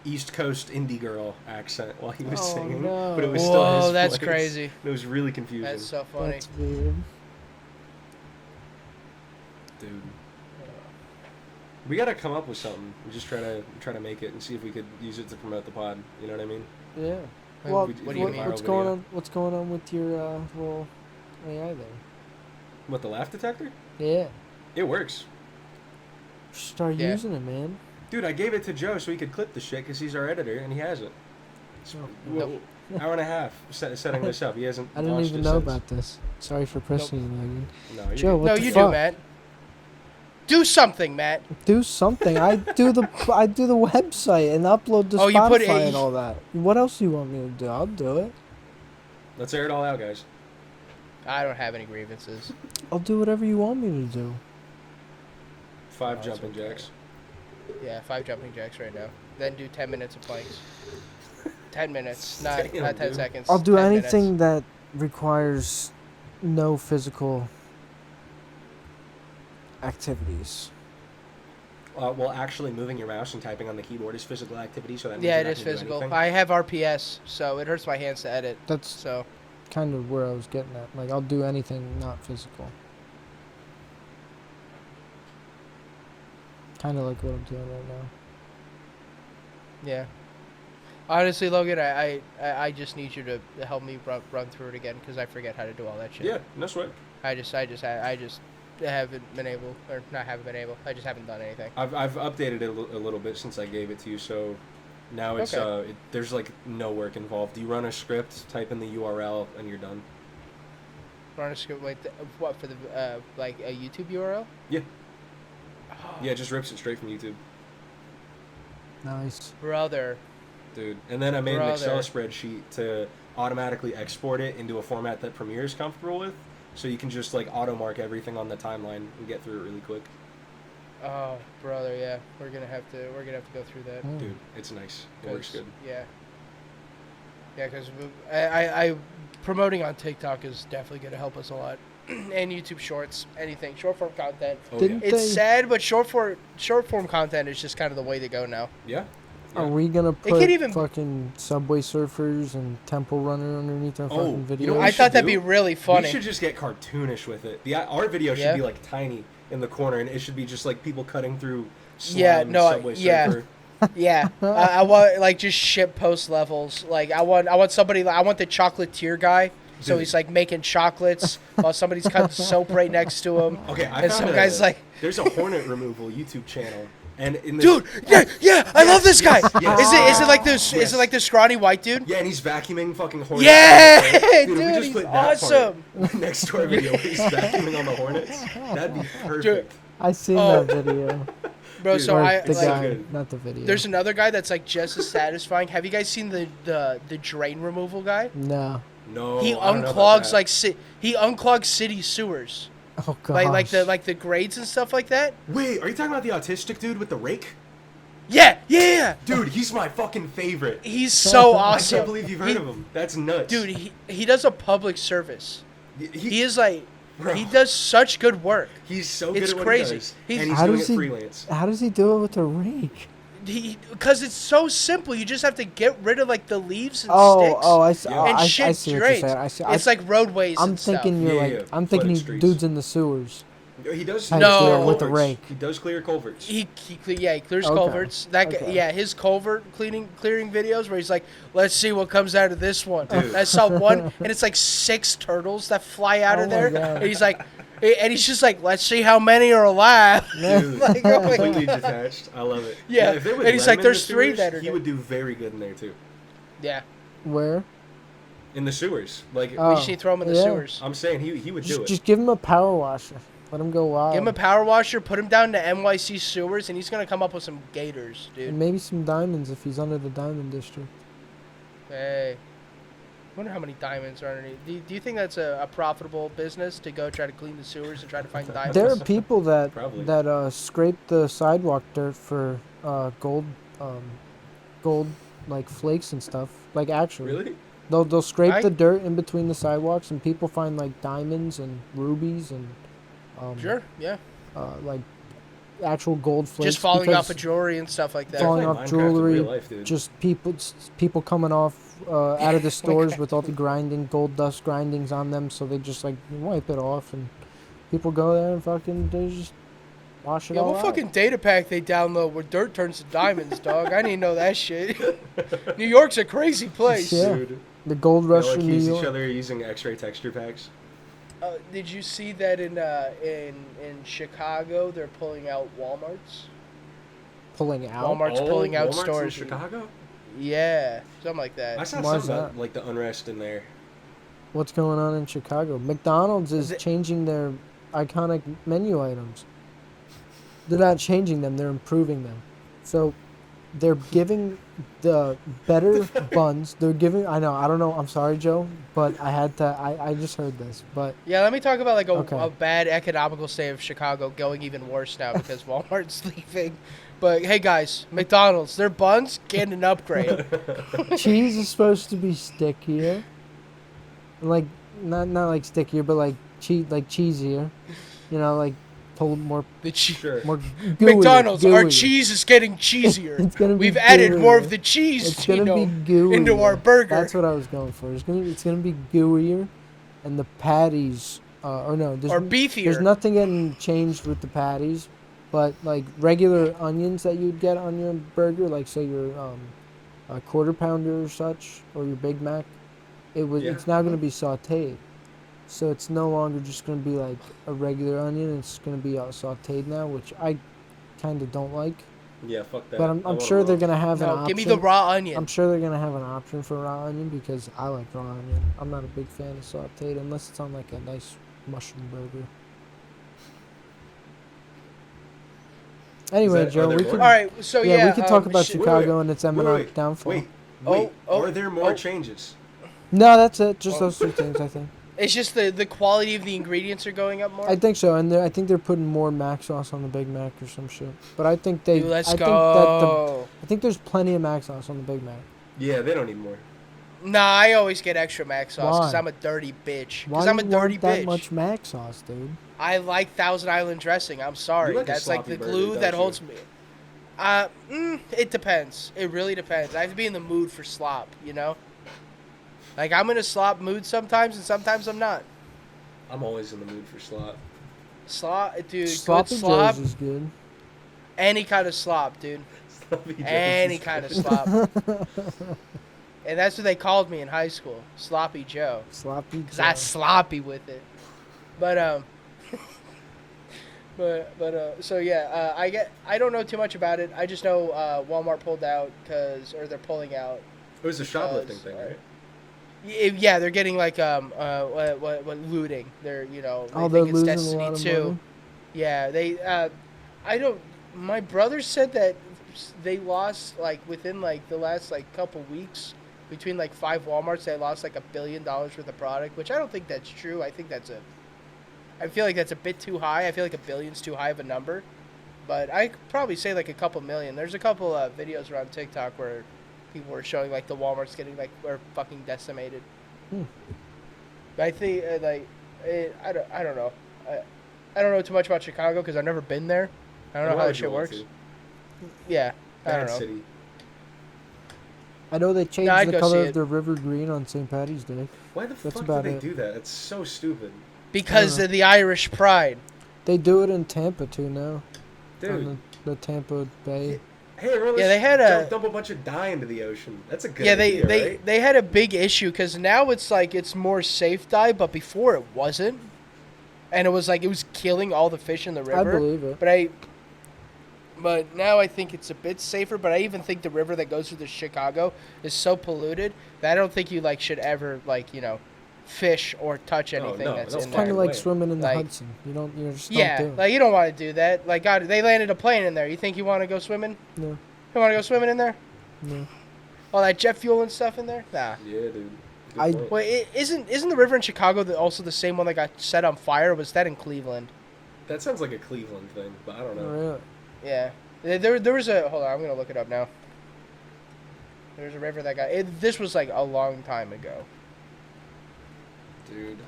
East Coast indie girl accent while he was Oh, singing, no. but it was still Whoa, his that's voice. crazy. It was really confusing, That's so funny. That's weird. dude. We gotta come up with something. We just try to make it and see if we could use it to promote the pod. You know what I mean? Yeah. Wait, Well, what do you mean? what's Viral going video. on? What's going on with your little AI there? What, the laugh detector? Yeah. It works. Start Yeah. using it, man. Dude, I gave it to Joe so he could clip the shit because he's our editor and he hasn't. Oh, Nope. Hour and a half setting this up. He hasn't. I didn't launched even it know since. about this. Sorry for pressing you, Megan. No, you're Joe, good. what No, the you fuck? do, Matt. Do something, Matt. Do something. I do the website and upload to Oh, Spotify you put and all that. What else do you want me to do? I'll do it. Let's air it all out, guys. I don't have any grievances. I'll do whatever you want me to do. 5 Oh, jumping it's okay. jacks. Yeah, 5 jumping jacks right now. Then do 10 minutes of planks. 10 minutes, not Damn, 10 dude. seconds. I'll do 10 anything minutes. that requires no physical activities. Well, actually, moving your mouse and typing on the keyboard is physical activity, so that means Yeah, you're it not is gonna do physical. anything. I have RPS, so it hurts my hands to edit. That's So, kind of where I was getting at. Like, I'll do anything not physical. Kind of like what I'm doing right now. yeah. Honestly, Logan, I just need you to help me run through it again because I forget how to do all that shit. Yeah, no sweat. I just haven't been able, or not haven't been able. I just haven't done anything. I've updated it a little bit since I gave it to you, so now it's Okay. there's no work involved. You run a script, type in the URL, and you're done. Run a script. Wait, what for the like a YouTube URL? Yeah. Oh, Yeah, it just rips it straight from YouTube, Nice. brother. dude. And then I made an Excel Brother. spreadsheet to automatically export it into a format that Premiere is comfortable with, so you can just auto mark everything on the timeline and get through it really quick. Oh, brother, yeah. We're gonna have to go through that. Dude, it's nice. It works good. Yeah. Yeah, because I promoting on TikTok is definitely gonna help us a lot, and YouTube Shorts, anything short form content. Oh, It's sad, but short form content is just kind of the way to go now. Yeah. Are we gonna It put could even- fucking Subway Surfers and Temple Runner underneath our fucking videos? you know what I we thought should that'd do? be really funny. We should just get cartoonish with it. Our video should be like tiny in the corner, and it should be just like people cutting through slime Subway Surfer. Yeah, I want like just shit post levels. Like I want somebody. I want the chocolatier guy. So Dude. he's like making chocolates while somebody's cutting soap right next to him. Okay, and some guy's like, there's a hornet removal YouTube channel, and in this, dude, yeah, I love this guy. yes. Is it like this? Is it like the scrawny white dude? Yeah, and he's vacuuming fucking hornets. Yeah, dude, dude, we just he's put that awesome. part next to our video. Where he's vacuuming on the hornets. That'd be perfect. Dude. I seen that video. Bro, Dude, so Or I the like, guy, good. not the video. there's another guy that's like just as satisfying. Have you guys seen the drain removal guy? No. No, He I don't know about unclogs that. he unclogs city sewers. Oh god. Like the grades and stuff like that. Wait, are you talking about the autistic dude with the rake? Yeah. Dude, he's my fucking favorite. He's so I awesome. can't believe you've heard of him. That's nuts. Dude, he does a public service. He is like, Bro. he does such good work. He's so good It's at what crazy. he does. He's- And he's How doing does it he- freelance. How does he do it with a rake? Because it's so simple. You just have to get rid of like the leaves and sticks. I see. Yeah. Oh, and I shit see what you're drains. saying. I see. It's like roadways I'm and thinking stuff. you're Yeah, like. I'm thinking flooded he streets. dudes in the sewers. He does Type No. clear with a culverts. rake. He does clear culverts. He clears Okay. culverts. That guy, Okay. yeah, his culvert clearing videos where he's like, let's see what comes out of this one. Dude. And I saw one, and it's like 6 turtles that fly out Oh of my there, God. and he's like, and he's just like, let's see how many are alive. Dude, Like, oh my completely God. detached. I love it. Yeah, If they would and he's let like, him in "There's the 3 sewers, that are He dead." would do very good in there too. Yeah, Where? In the sewers, like we Oh, just need to throw him in the yeah. sewers. I'm saying, he would do it. Just give him a power washer. Let him go wild. Give him a power washer, put him down to NYC sewers, and he's gonna come up with some gators, dude. And maybe some diamonds if he's under the diamond district. Hey, wonder how many diamonds are underneath. Do you think that's a profitable business to go try to clean the sewers and try to find diamonds? There are people that Probably. scrape the sidewalk dirt for gold like flakes and stuff. Like actually, Really? they'll scrape I- the dirt in between the sidewalks, and people find like diamonds and rubies and Sure, yeah. like actual gold flakes. Just falling because off of jewelry and stuff like that. Falling They're off playing Minecraft in jewelry, real life, dude. just people coming off out of the stores with all the grinding gold dust grindings on them, so they just like wipe it off, and people go there and fucking they just wash it Yeah, all what out. fucking database they download where dirt turns to diamonds, dog? I didn't know that shit. New York's a crazy place. Yeah. Dude, The gold they rush like in New use York. each other using X-ray texture packs. Did you see that in Chicago they're pulling out Walmarts? Pulling out. Walmart's pulling out Walmart's in stores. Chicago. Yeah, something like that. I saw Why is something about that? like the unrest in there. What's going on in Chicago? McDonald's is it- changing their iconic menu items. They're not changing them, they're improving them. So they're giving the better buns. They're giving I don't know, I'm sorry Joe, but I had to I just heard this. But Yeah, let me talk about like Okay. a bad economical state of Chicago going even worse now because Walmart's leaving. But hey guys, McDonald's, their buns get an upgrade. cheese is supposed to be stickier. Like not like stickier, but like cheesier. You know, like pull more The cheese. Sure. more gooey. McDonald's, our gooey. cheese is getting cheesier. It's gonna be We've added more of gooier. the cheese, It's gonna be into gooier. our burger. That's what I was going for. It's gonna be gooier, and the patties. Or no, or beefier. there's nothing getting changed with the patties, but like regular onions that you'd get on your burger, like say your a quarter pounder or such, or your Big Mac, Yeah. it's now gonna be sautéed. So it's no longer just gonna be like a regular onion. It's gonna be sautéed now, which I kind of don't like. Yeah, fuck that. But I I'm want sure they're raw. gonna have an No, option. give me the raw onion. I'm sure they're gonna have an option for raw onion because I like raw onion. I'm not a big fan of sautéed unless it's on like a nice mushroom burger. Anyway, that- Joe, are there we more? could All right, so we could talk about wait, Chicago wait, and its wait, imminent wait, downfall. Wait, Oh, wait. oh, Are there more oh. changes? No, that's it. Just Oh. those 2 things, I think. It's just the quality of the ingredients are going up more. I think so, and I think they're putting more Mac sauce on the Big Mac or some shit. But I think they. Dude, let's I go. I think there's plenty of Mac sauce on the Big Mac. Yeah, they don't need more. Nah, I always get extra Mac sauce because Why? I'm a dirty bitch. Why Because I'm a do you dirty want that bitch. much Mac sauce, dude? I like Thousand Island dressing. I'm sorry. You like a That's like the sloppy glue burger, that don't holds you? me. It depends. It really depends. I have to be in the mood for slop, you know? Like, I'm in a slop mood sometimes, and sometimes I'm not. I'm always in the mood for slop. Slop, dude, Sloppy good slop. Joe's is good. Any kind of slop, dude. Sloppy Joe's Any is kind of good. slop. And that's what they called me in high school. Sloppy Joe. Sloppy Because Joe. I sloppy with it. But, so yeah, I don't know too much about it. I just know Walmart pulled out or they're pulling out. It was a shoplifting Because, thing, right? Yeah, they're getting like what looting. They're they Oh, think they're it's losing Destiny a lot of 2. money? Yeah, they I don't. My brother said that they lost like within like the last like couple weeks between like 5 Walmarts they lost like $1 billion worth of product, which I don't think that's true. I feel like that's a bit too high. I feel like $1 billion's too high of a number, but I could probably say like a couple million. There's a couple videos around TikTok where people were showing like the Walmarts getting like were fucking decimated. But I think I don't know. I don't know too much about Chicago because I've never been there. I don't know how that shit works. Yeah, I don't Bad know. city. I know they changed I'd the go color see of it. their river green on St. Patty's Day. Why the That's fuck about do they it. do that? It's so stupid. Because of the Irish pride. They do it in Tampa too now. Dude. On the Tampa Bay. Hey, everyone, Yeah, let's they had dump a bunch of dye into the ocean. That's a good Yeah, idea, they right? they had a big issue because now it's like it's more safe dye, but before it wasn't, and it was killing all the fish in the river. I believe it. But now I think it's a bit safer. But I even think the river that goes through the Chicago is so polluted that I don't think you should ever fish or touch anything no, that's that's in Kind of there. like way. swimming in the Like- Hudson. You just Yeah, don't do. like you don't want to do that. Like God, they landed a plane in there. You think you want to go swimming? No, You want to go swimming in there? no. All that jet fuel and stuff in there? Nah. Yeah, dude. Good I- point. Wait, isn't the river in Chicago also the same one that got set on fire? Or was that in Cleveland? That sounds like a Cleveland thing, but I don't know. Really? Yeah. There was a hold on, I'm gonna look it up now. There's a river that got this was like a long time ago. Dude.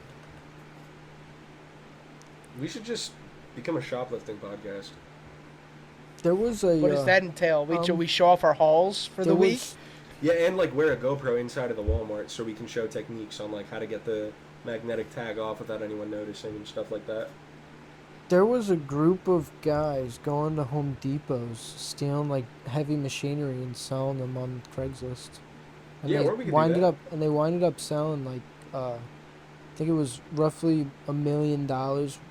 We should just become a shoplifting podcast. There was a. What does that entail? We um, we show off our hauls for the there week. was- Yeah, and wear a GoPro inside of the Walmart so we can show techniques on how to get the magnetic tag off without anyone noticing and stuff like that. There was a group of guys going to Home Depots, stealing heavy machinery and selling them on Craigslist. And Yeah, they or we could do that. winded up selling I think it was roughly $1 million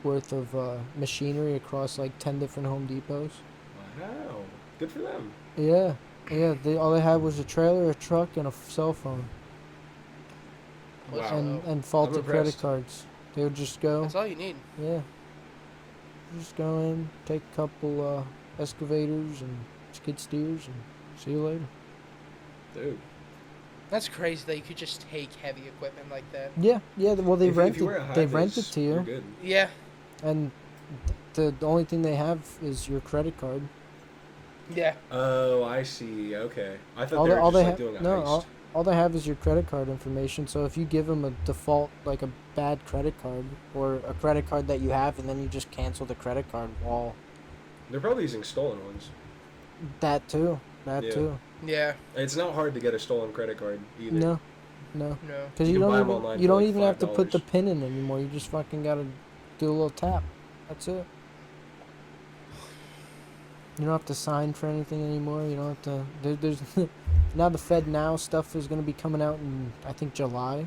worth of machinery across 10 different Home Depots. Wow. Good for them. Yeah, all they had was a trailer, a truck, and a cell phone, Wow. and faulty credit impressed. cards. They would just go. That's all you need. Yeah. Just go in, take a couple excavators and skid steers, and see you later. Dude. That's crazy that you could just take heavy equipment like that. Yeah. Well, they If you wear a high They vis, rent it to you're you, good. Yeah. and the only thing they have is your credit card. Yeah. Oh, I see. Okay. I thought All they they, were all just they have, doing a no, heist. all they have is your credit card information. So if you give them a default, a bad credit card, or a credit card that you have, and then you just cancel the credit card, They're probably using stolen ones. that too. Yeah. Yeah. It's not hard to get a stolen credit card either. No, No. because You you can buy don't 'em even online you for, don't like, even have to put the $5. pin in anymore. You just fucking gotta do a little tap. That's it. You don't have to sign for anything anymore. You don't have to. There's now the Fed Now stuff is gonna be coming out in I think July,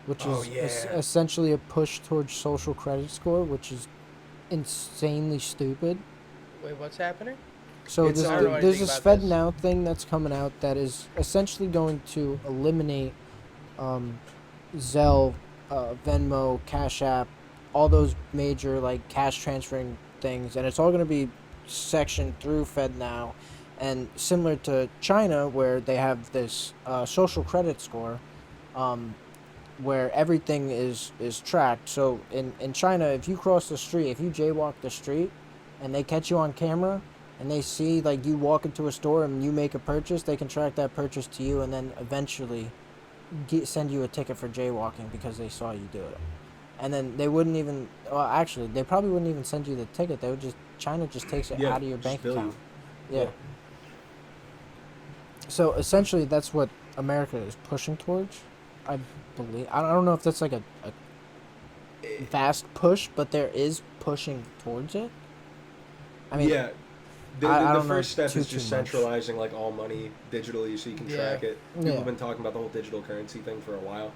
which Oh, is yeah. essentially a push towards social credit score, which is insanely stupid. Wait, what's happening? So It's, I don't know there's anything this about Fed this. Now thing that's coming out that is essentially going to eliminate Zelle, Venmo, Cash App, all those major cash transferring things, and it's all going to be sectioned through Fed Now, and similar to China where they have this social credit score. where everything is tracked. So in China, if you cross the street, if you jaywalk the street, and they catch you on camera, and they see like you walk into a store and you make a purchase, they can track that purchase to you, and then eventually send you a ticket for jaywalking because they saw you do it. And then they wouldn't even. Well, actually, they probably wouldn't even send you the ticket. They would just China just takes it out of your bank account. Yeah. So essentially, that's what America is pushing towards. I believe. I don't know if that's like a vast push, but there is pushing towards it. I mean, yeah. I The don't know first step is too just much. centralizing like all money digitally so you can track it. People Yeah. have been talking about the whole digital currency thing for a while.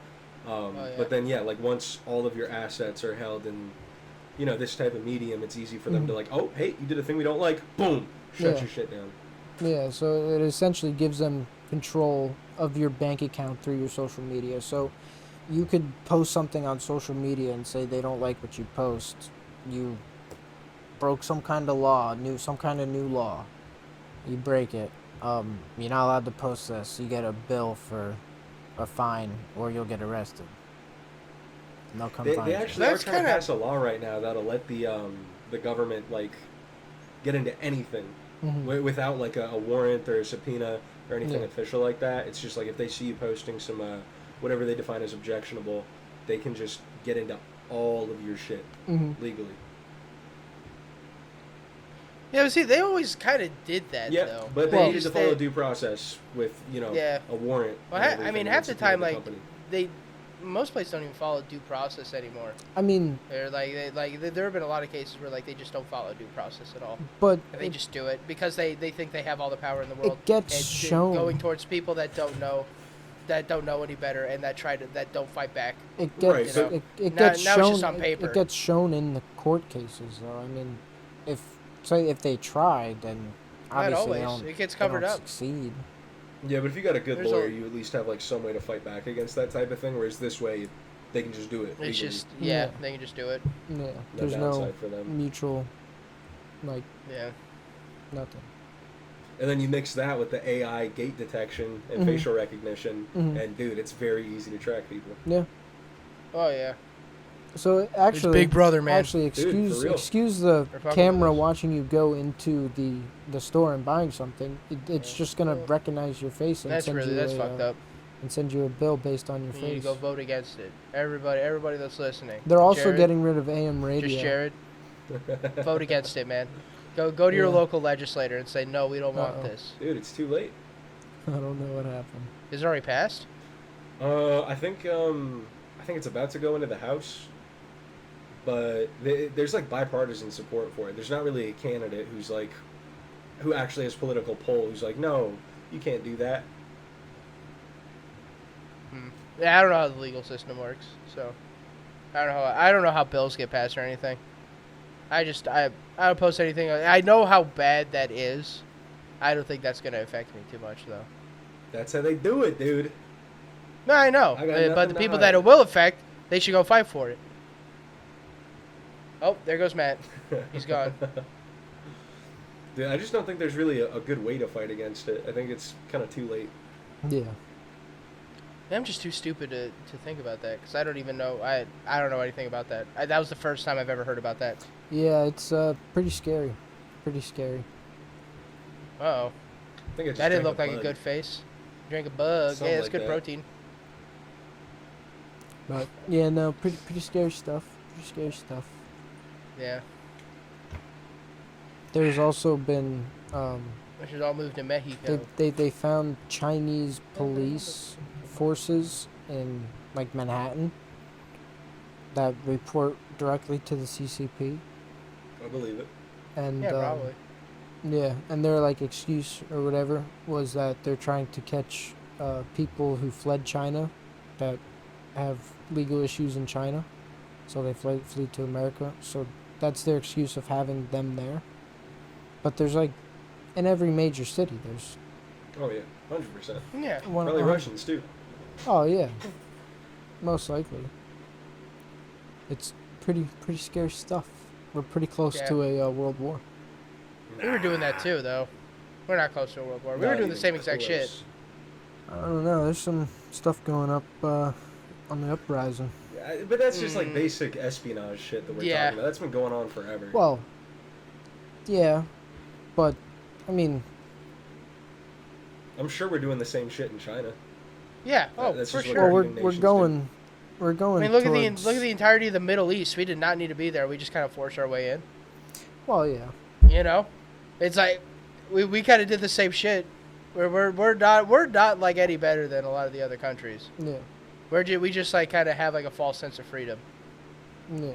Yeah. But then, yeah, like once all of your assets are held in, you know, this type of medium, it's easy for them to like, oh, hey, you did a thing we don't like, boom, shut Yeah. your shit down. Yeah, so it essentially gives them control of your bank account through your social media. So you could post something on social media and say they don't like what you post. You broke some kind of law, some kind of new law. You break it. You're not allowed to post this. You get a bill for a fine, or you'll get arrested. And they'll come find They you. actually That's are trying to kinda- pass a law right now that'll let the government like get into anything without like a warrant or a subpoena or anything Yeah. official like that. It's just like if they see you posting some whatever they define as objectionable, they can just get into all of your shit legally. Yeah, but see, they always kind of did that, Yeah, though. but they Well, needed to They- follow due process with, you know, Yeah. a warrant. Well, and I everything mean, and half the subpoena time, the like, company. most places don't even follow due process anymore. I mean, They're there have been a lot of cases where like they just don't follow due process at all. but And they just do it because they think they have all the power in the world. it gets and shown. going towards people that don't know any better and that don't fight back. It Right, gets but- it Now- gets now it's shown. just on paper. It gets shown in the court cases, though. I mean, if they tried, then Not obviously they always. don't. It gets they covered don't up. Succeed. Yeah, but if you got a good There's lawyer, a- you at least have like some way to fight back against that type of thing. Whereas this way, they can just do it. It's legally. just Yeah. they can just do it. Yeah, No there's no downside for them. mutual, like Yeah. nothing. And then you mix that with the AI gate detection and Mhm. facial recognition, Mhm. and dude, it's very easy to track people. Yeah. Oh yeah. So actually, Big Brother, man. Actually, Dude, for real. excuse the They're fucking camera with us. watching you go into the store and buying something. It's Yeah. just gonna Well, recognize your face and That's send you that's a, fucked up. and send you a bill based on your You need to face. go vote against it. Everybody that's listening. They're also Jared, getting rid of AM radio. just Jared. Vote against it, man. Go to your Yeah. local legislator and say no, we don't want Uh-oh. this. Dude, it's too late. I don't know what happened. Is it already passed? I think it's about to go into the House, but there's like bipartisan support for it. There's not really a candidate who actually has political pull who's like, no, you can't do that. Yeah, I don't know how the legal system works, so I don't know how bills get passed or anything. I don't post anything. I know how bad that is. I don't think that's gonna affect me too much though. That's how they do it, dude. No, I know, I got but nothing the to people hide. that it will affect, they should go fight for it. Oh, there goes Matt. He's gone. Dude, I just don't think there's really a good way to fight against it. I think it's kind of too late. Yeah. I'm just too stupid to think about that because I don't even know. I don't know anything about that. That was the first time I've ever heard about that. Yeah, it's pretty scary. Pretty scary. Uh-oh. I think I just That didn't drank look like a bug. good face. Drink a bug. Something Yeah, it's like good that. protein. But yeah, no, pretty scary stuff. Pretty scary stuff. Yeah. There's also been We should all move to Mexico. they found Chinese police forces in like Manhattan that report directly to the CCP, I believe it. and Yeah, probably. yeah, and their like excuse or whatever was that they're trying to catch people who fled China that have legal issues in China, so they flee to America. So that's their excuse of having them there. But there's like in every major city there's Oh yeah, 100%. Yeah. one. Probably Russians too. Oh yeah, most likely. It's pretty scary stuff. We're pretty close Yeah. to a world war. We were doing that too, though. We're not close to a world war. We were Not doing the even same exact shit. close. I don't know. There's some stuff going up on the uprising. But that's just like basic espionage shit that we're talking about. That's been going on forever. Well, yeah, but I mean, I'm sure we're doing the same shit in China. Yeah. Oh, That's for just what sure. well, Nations we're do. going. I mean, look at the entirety of the Middle East. We did not need to be there. We just kind of forced our way in. Well, yeah. You know, it's like we kind of did the same shit. We're not like any better than a lot of the other countries. Yeah. We just like kind of have like a false sense of freedom. Yeah.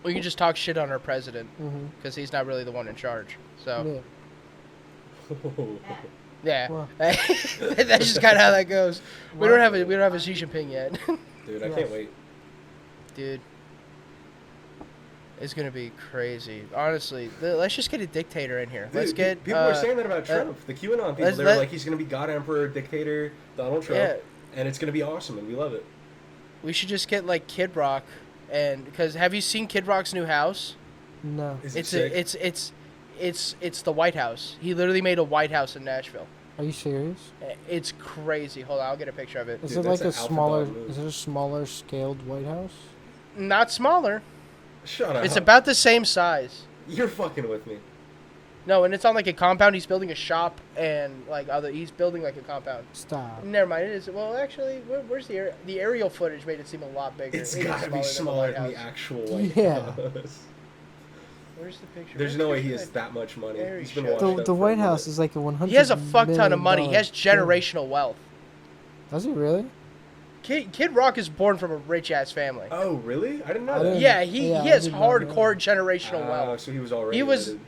We can just talk shit on our president Mhm. because he's not really the one in charge. So Yeah. yeah, Well. that's just kind of how that goes. We don't have a Xi Jinping yet, Dude, I can't wait. dude. It's gonna be crazy. Honestly, let's just get a dictator in here. Dude, Let's get. people were saying that about Trump. The QAnon people, they were like, he's gonna be God Emperor, dictator, Donald Trump, and it's gonna be awesome, and we love it. We should just get like Kid Rock, and because have you seen Kid Rock's new house? No. Is it sick? It's the White House. He literally made a White House in Nashville. Are you serious? It's crazy. Hold on, I'll get a picture of it. Is Dude, it like that's a an alpha smaller? dog move. Is it a smaller scaled White House? Not smaller. Shut up. It's about the same size. You're fucking with me. No, and it's on like a compound. He's building a shop and like he's building like a compound. Stop. Never mind. It is. Well, actually, where's the aerial footage made it seem a lot bigger. It's It is gotta be smaller than the White House. actual White Yeah. House. Where's the picture? There's Where's no the way he picture? has that much money. Very He's been sure. washed up The for a White minute. House is like a 100. He has a fuck ton of money. He has $100 million generational wealth. Does he really? Kid Rock is born from a rich ass family. Oh, really? I didn't know I that. didn't- Yeah, he Yeah, I has did not know hardcore that. generational Oh, wealth. so he was already. He was- loaded.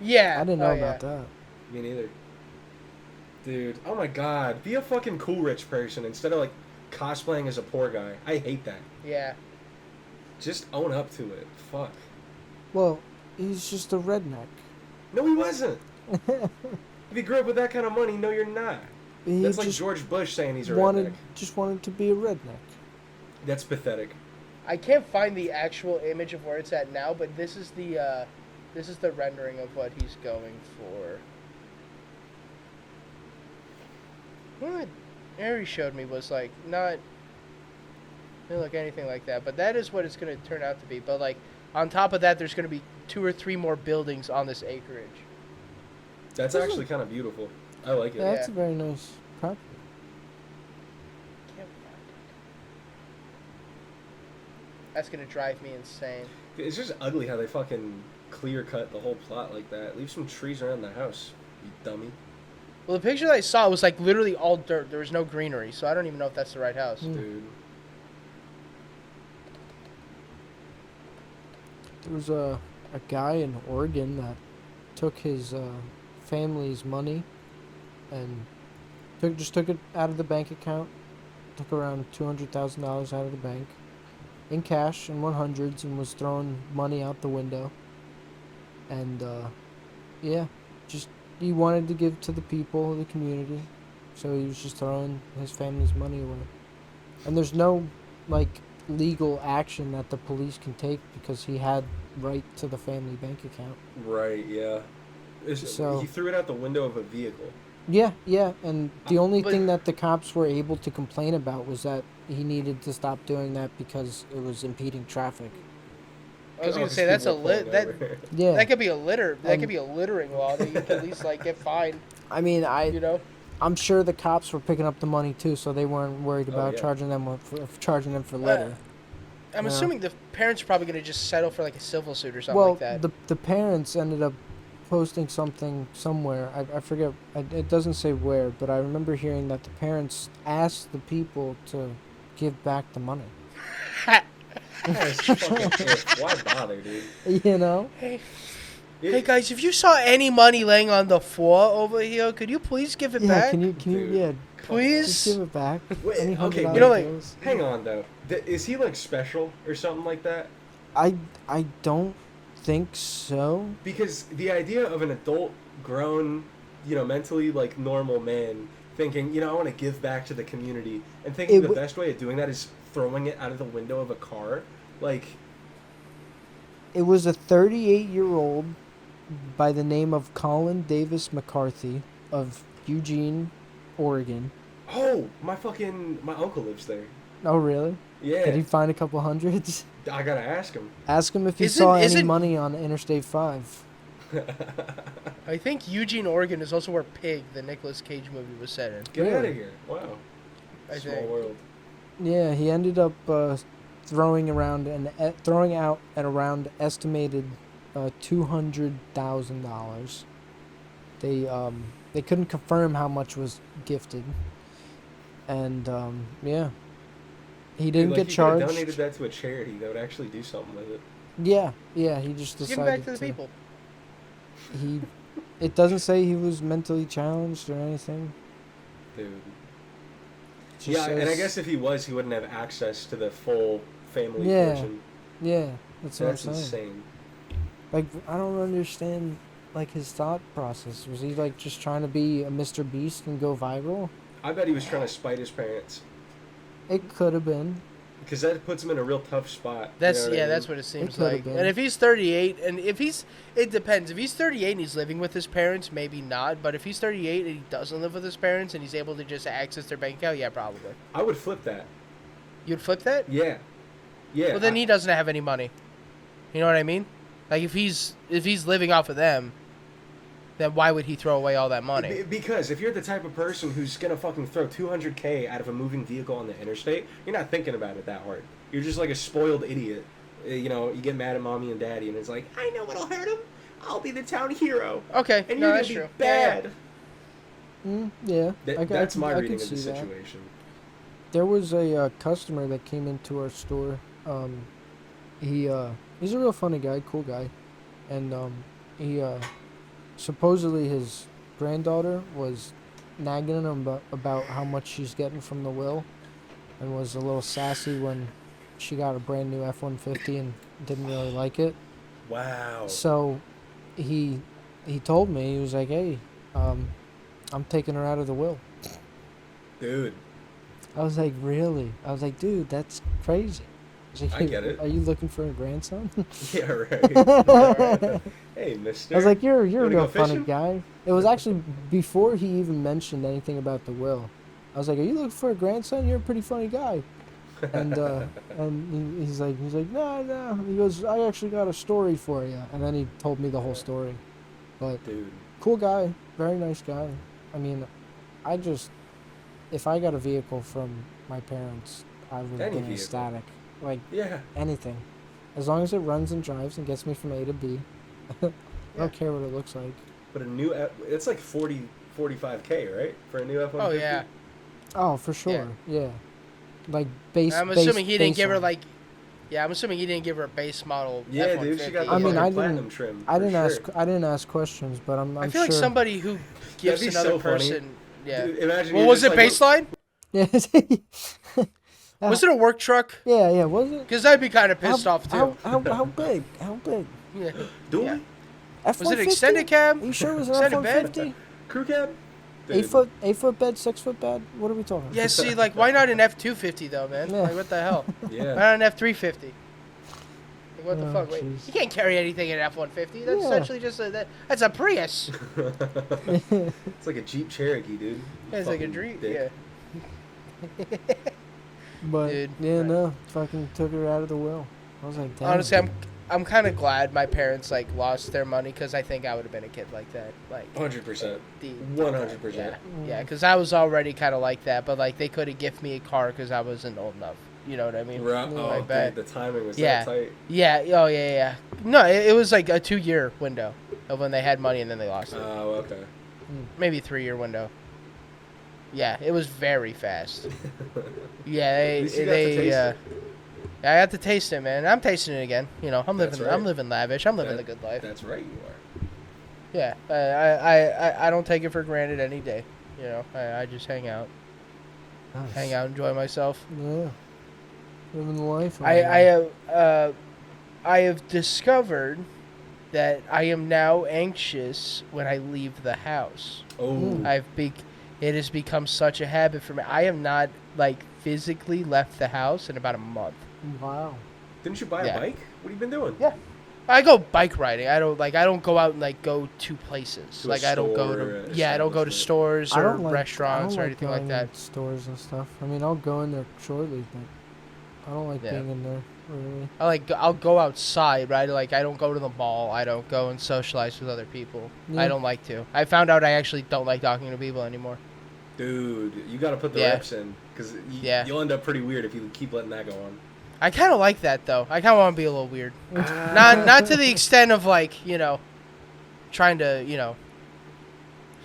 Yeah. I didn't know oh, about yeah. that. Me neither. Dude, oh my god. Be a fucking cool rich person instead of like cosplaying as a poor guy. I hate that. Yeah. Just own up to it. Fuck. Well, he's just a redneck. No, he wasn't. If you grew up with that kind of money, no, you're not. He That's like just George Bush saying he's a wanted redneck. wanted to be a redneck. That's pathetic. I can't find the actual image of where it's at now, but this is the rendering of what he's going for. What Ari showed me was like not didn't look anything like that, but that is what it's going to turn out to be. But like on top of that, there's going to be 2 or 3 more buildings on this acreage. That's actually kind of beautiful. I like it. Yeah, that's Yeah. a very nice property. Can't find it. That's going to drive me insane. It's just ugly how they fucking clear cut the whole plot like that. Leave some trees around the house, you dummy. Well, the picture that I saw was like literally all dirt. There was no greenery, so I don't even know if that's the right house. Dude. There was a guy in Oregon that took his family's money and took it out of the bank account. Took around $200,000 out of the bank in cash in 100s and was throwing money out the window. And yeah, just he wanted to give to the people of the community, so he was just throwing his family's money away. And there's no like legal action that the police can take because he had right to the family bank account. Right, yeah. So- He threw it out the window of a vehicle. Yeah, and the only But- thing that the cops were able to complain about was that he needed to stop doing that because it was impeding traffic. I was Oh, gonna 'cause say that's a people are pulling that over. Yeah, that could be a litter. That And- could be a littering law that you can at least like get fined. I mean, You know. I'm sure the cops were picking up the money too, so they weren't worried Oh, about yeah. charging them for litter. I'm Yeah. assuming the parents are probably gonna just settle for like a civil suit or something Well, like that. the parents ended up posting something somewhere. I forget. It doesn't say where, but I remember hearing that the parents asked the people to give back the money. That's fucking pissed. Why bother, dude? You know? Hey, It- hey guys, if you saw any money laying on the floor over here, could you please give it Yeah. back? Can you Dude. just Please? give it back? Wait, Any okay, $100 you know, like- bills? Hang on, though. Is he, like, special or something like that? I don't think so. Because the idea of an adult, grown, mentally, like, normal man thinking, I want to give back to the community, and thinking It the w- best way of doing that is throwing it out of the window of a car, like... It was a 38-year-old by the name of Colin Davis McCarthy of Eugene, Oregon. Oh, my uncle lives there. Oh, really? Yeah. Did he find a couple hundreds? I gotta ask him. Ask him if he Isn't- saw any isn't- money on Interstate 5. I think Eugene, Oregon is also where Pig, the Nicolas Cage movie, was set in. Get Really? out of here. Wow. I Small think. world. Yeah, he ended up throwing out at around estimated $200,000. They couldn't confirm how much was gifted, and yeah, he didn't Dude, get you charged. could've donated that to a charity that would actually do something with it. Yeah, he just Give decided it back to the people. It doesn't say he was mentally challenged or anything. Dude. It just Yeah, and I says- guess if he was, he wouldn't have access to the full family Yeah. fortune. Yeah, that's what I'm That's saying. insane. Like, I don't understand, like, his thought process. Was he, like, just trying to be a Mr. Beast and go viral? I bet he was trying to spite his parents. It could have been. Because that puts him in a real tough spot. That's you know what I mean? that's what it seems could've like. been. And if he's 38, and it depends. If he's 38 and he's living with his parents, maybe not. But if he's 38 and he doesn't live with his parents and he's able to just access their bank account, yeah, probably. I would flip that. You'd flip that? Yeah. Yeah. Well, then he doesn't have any money. You know what I mean? Like if he's living off of them, then why would he throw away all that money? Because if you're the type of person who's gonna fucking throw $200K out of a moving vehicle on the interstate, you're not thinking about it that hard. You're just like a spoiled idiot. You know, you get mad at mommy and daddy, and it's like, I know what'll hurt him. I'll be the town hero, Okay, and no, you're that's gonna be true. Yeah, bad. Yeah. That's my I reading can of the see that. situation. There was a customer that came into our store. He's a real funny guy, cool guy, and he supposedly his granddaughter was nagging him about how much she's getting from the will, and was a little sassy when she got a brand new F-150 and didn't really like it. Wow. So he told me, he was like, hey, I'm taking her out of the will. Dude. I was like, really? I was like, dude, that's crazy. I was like, I get it. Are you looking for a grandson? Yeah, right. Hey, mister. I was like, you're a wanna real go funny fishing? guy. It was actually before he even mentioned anything about the will. I was like, are you looking for a grandson? You're a pretty funny guy. And he's like, no. He goes, I actually got a story for you. And then he told me the whole story. But Dude. cool guy, very nice guy. I mean, if I got a vehicle from my parents, I would have Any been vehicle. ecstatic. Like, Yeah. anything. As long as it runs and drives and gets me from A to B. I Yeah. don't care what it looks like. But it's like 45K, right? For a new F-150? Oh yeah. Oh, for sure. Yeah. Like base. I'm assuming he didn't give her baseline. like. Yeah, I'm assuming he didn't give her a base model. Yeah, dude, she got the I mean, fucking I platinum didn't- trim. I for didn't sure. I didn't ask questions, but I'm I feel sure. like somebody who gives be another so funny. person. Yeah. Dude, imagine Well, you're was just it like, baseline? Yeah. Was it a work truck? Yeah. Was it? Because I'd be kind of pissed off too. How big? How big? Yeah. Do Yeah. we? F-150? Was it extended cab? Are you sure it was an Extended bed? F-150? Crew cab? 8 foot bed, 6 foot bed. What are we talking? Yeah. See, like, why not an F-250 though, man? Yeah. Like, what the hell? Why Yeah. not an F-350? Like, what the Oh, fuck? Wait, jeez. you can't carry anything in an F-150. That's Yeah. essentially just that's a Prius. It's like a Jeep Cherokee, dude. It's like a Fucking dream. dick. Yeah. But Dude. yeah, no, fucking took her out of the will. I was like, damn. Honestly, I'm kind of glad my parents like lost their money because I think I would have been a kid like that. Like 100%. the 100%. yeah, because I was already kind of like that. But like they couldn't gift me a car because I wasn't old enough. You know what I mean? Right. Yeah. Oh, I dude, bet. the timing was Yeah. so tight. Yeah. Oh yeah. No, it was like a 2-year window of when they had money and then they lost it. Oh, okay. Maybe 3-year window. Yeah, it was very fast. Yeah, At least you got to taste it. I got to taste it, man. I'm tasting it again. You know, I'm That's living, I'm right. living lavish. I'm living That- the good life. That's right, you are. Yeah, I don't take it for granted any day. You know, I just hang out, enjoy myself. Yeah. Living the life. I have discovered that I am now anxious when I leave the house. Oh. It has become such a habit for me. I have not like physically left the house in about a month. Wow. Didn't you buy Yeah. a bike? What have you been doing? Yeah. I go bike riding. I don't go out and like go to places. To a Like I don't go store, to I don't go to establishment. stores I or don't like restaurants I or don't anything like like going that. in stores and stuff. I mean, I'll go in there shortly, but I don't like Yeah. being in there really. I'll go outside, right? Like I don't go to the mall. I don't go and socialize with other people. Yeah. I don't like to. I found out I actually don't like talking to people anymore. Dude, you got to put the Yeah. reps in because Yeah. you'll end up pretty weird if you keep letting that go on. I kind of like that though. I kind of want to be a little weird. Not to the extent of like, trying to,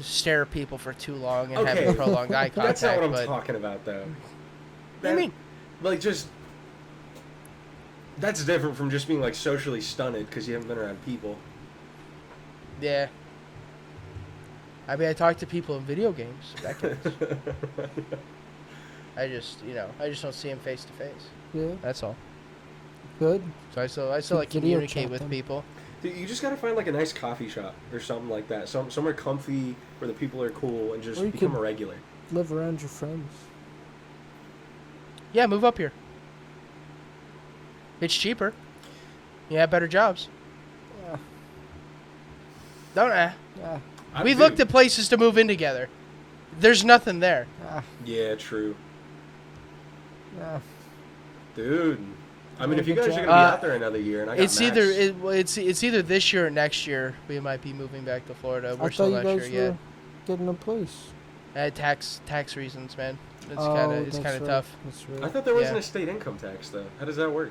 stare at people for too long and Okay. having prolonged eye contact. That's not what I'm but talking about, though. What do you mean? Like, just... That's different from just being, like, socially stunted because you haven't been around people. Yeah. I mean, I talk to people in video games. That counts. I just don't see them face to face. Yeah, That's all. good. So I still like Video communicate chat with them. people. Dude, you just gotta find, like, a nice coffee shop or something like that. Somewhere comfy where the people are cool and just Or you become could- a regular. Live around your friends. Yeah, move up here. It's cheaper. You have better jobs. Yeah, Don't I? yeah, We looked at places to move in together. There's nothing there. yeah, Yeah, true. yeah. Dude. I mean, Yeah, if you good guys are job. gonna be out there another year and I got It's Max, it's either this year or next year. We might be moving back to Florida. I We're thought still you not guys sure were yet. getting a place. Tax reasons, man. It's Oh, kind that's of right. tough. That's I right. thought there wasn't Yeah. a state income tax, though. How does that work?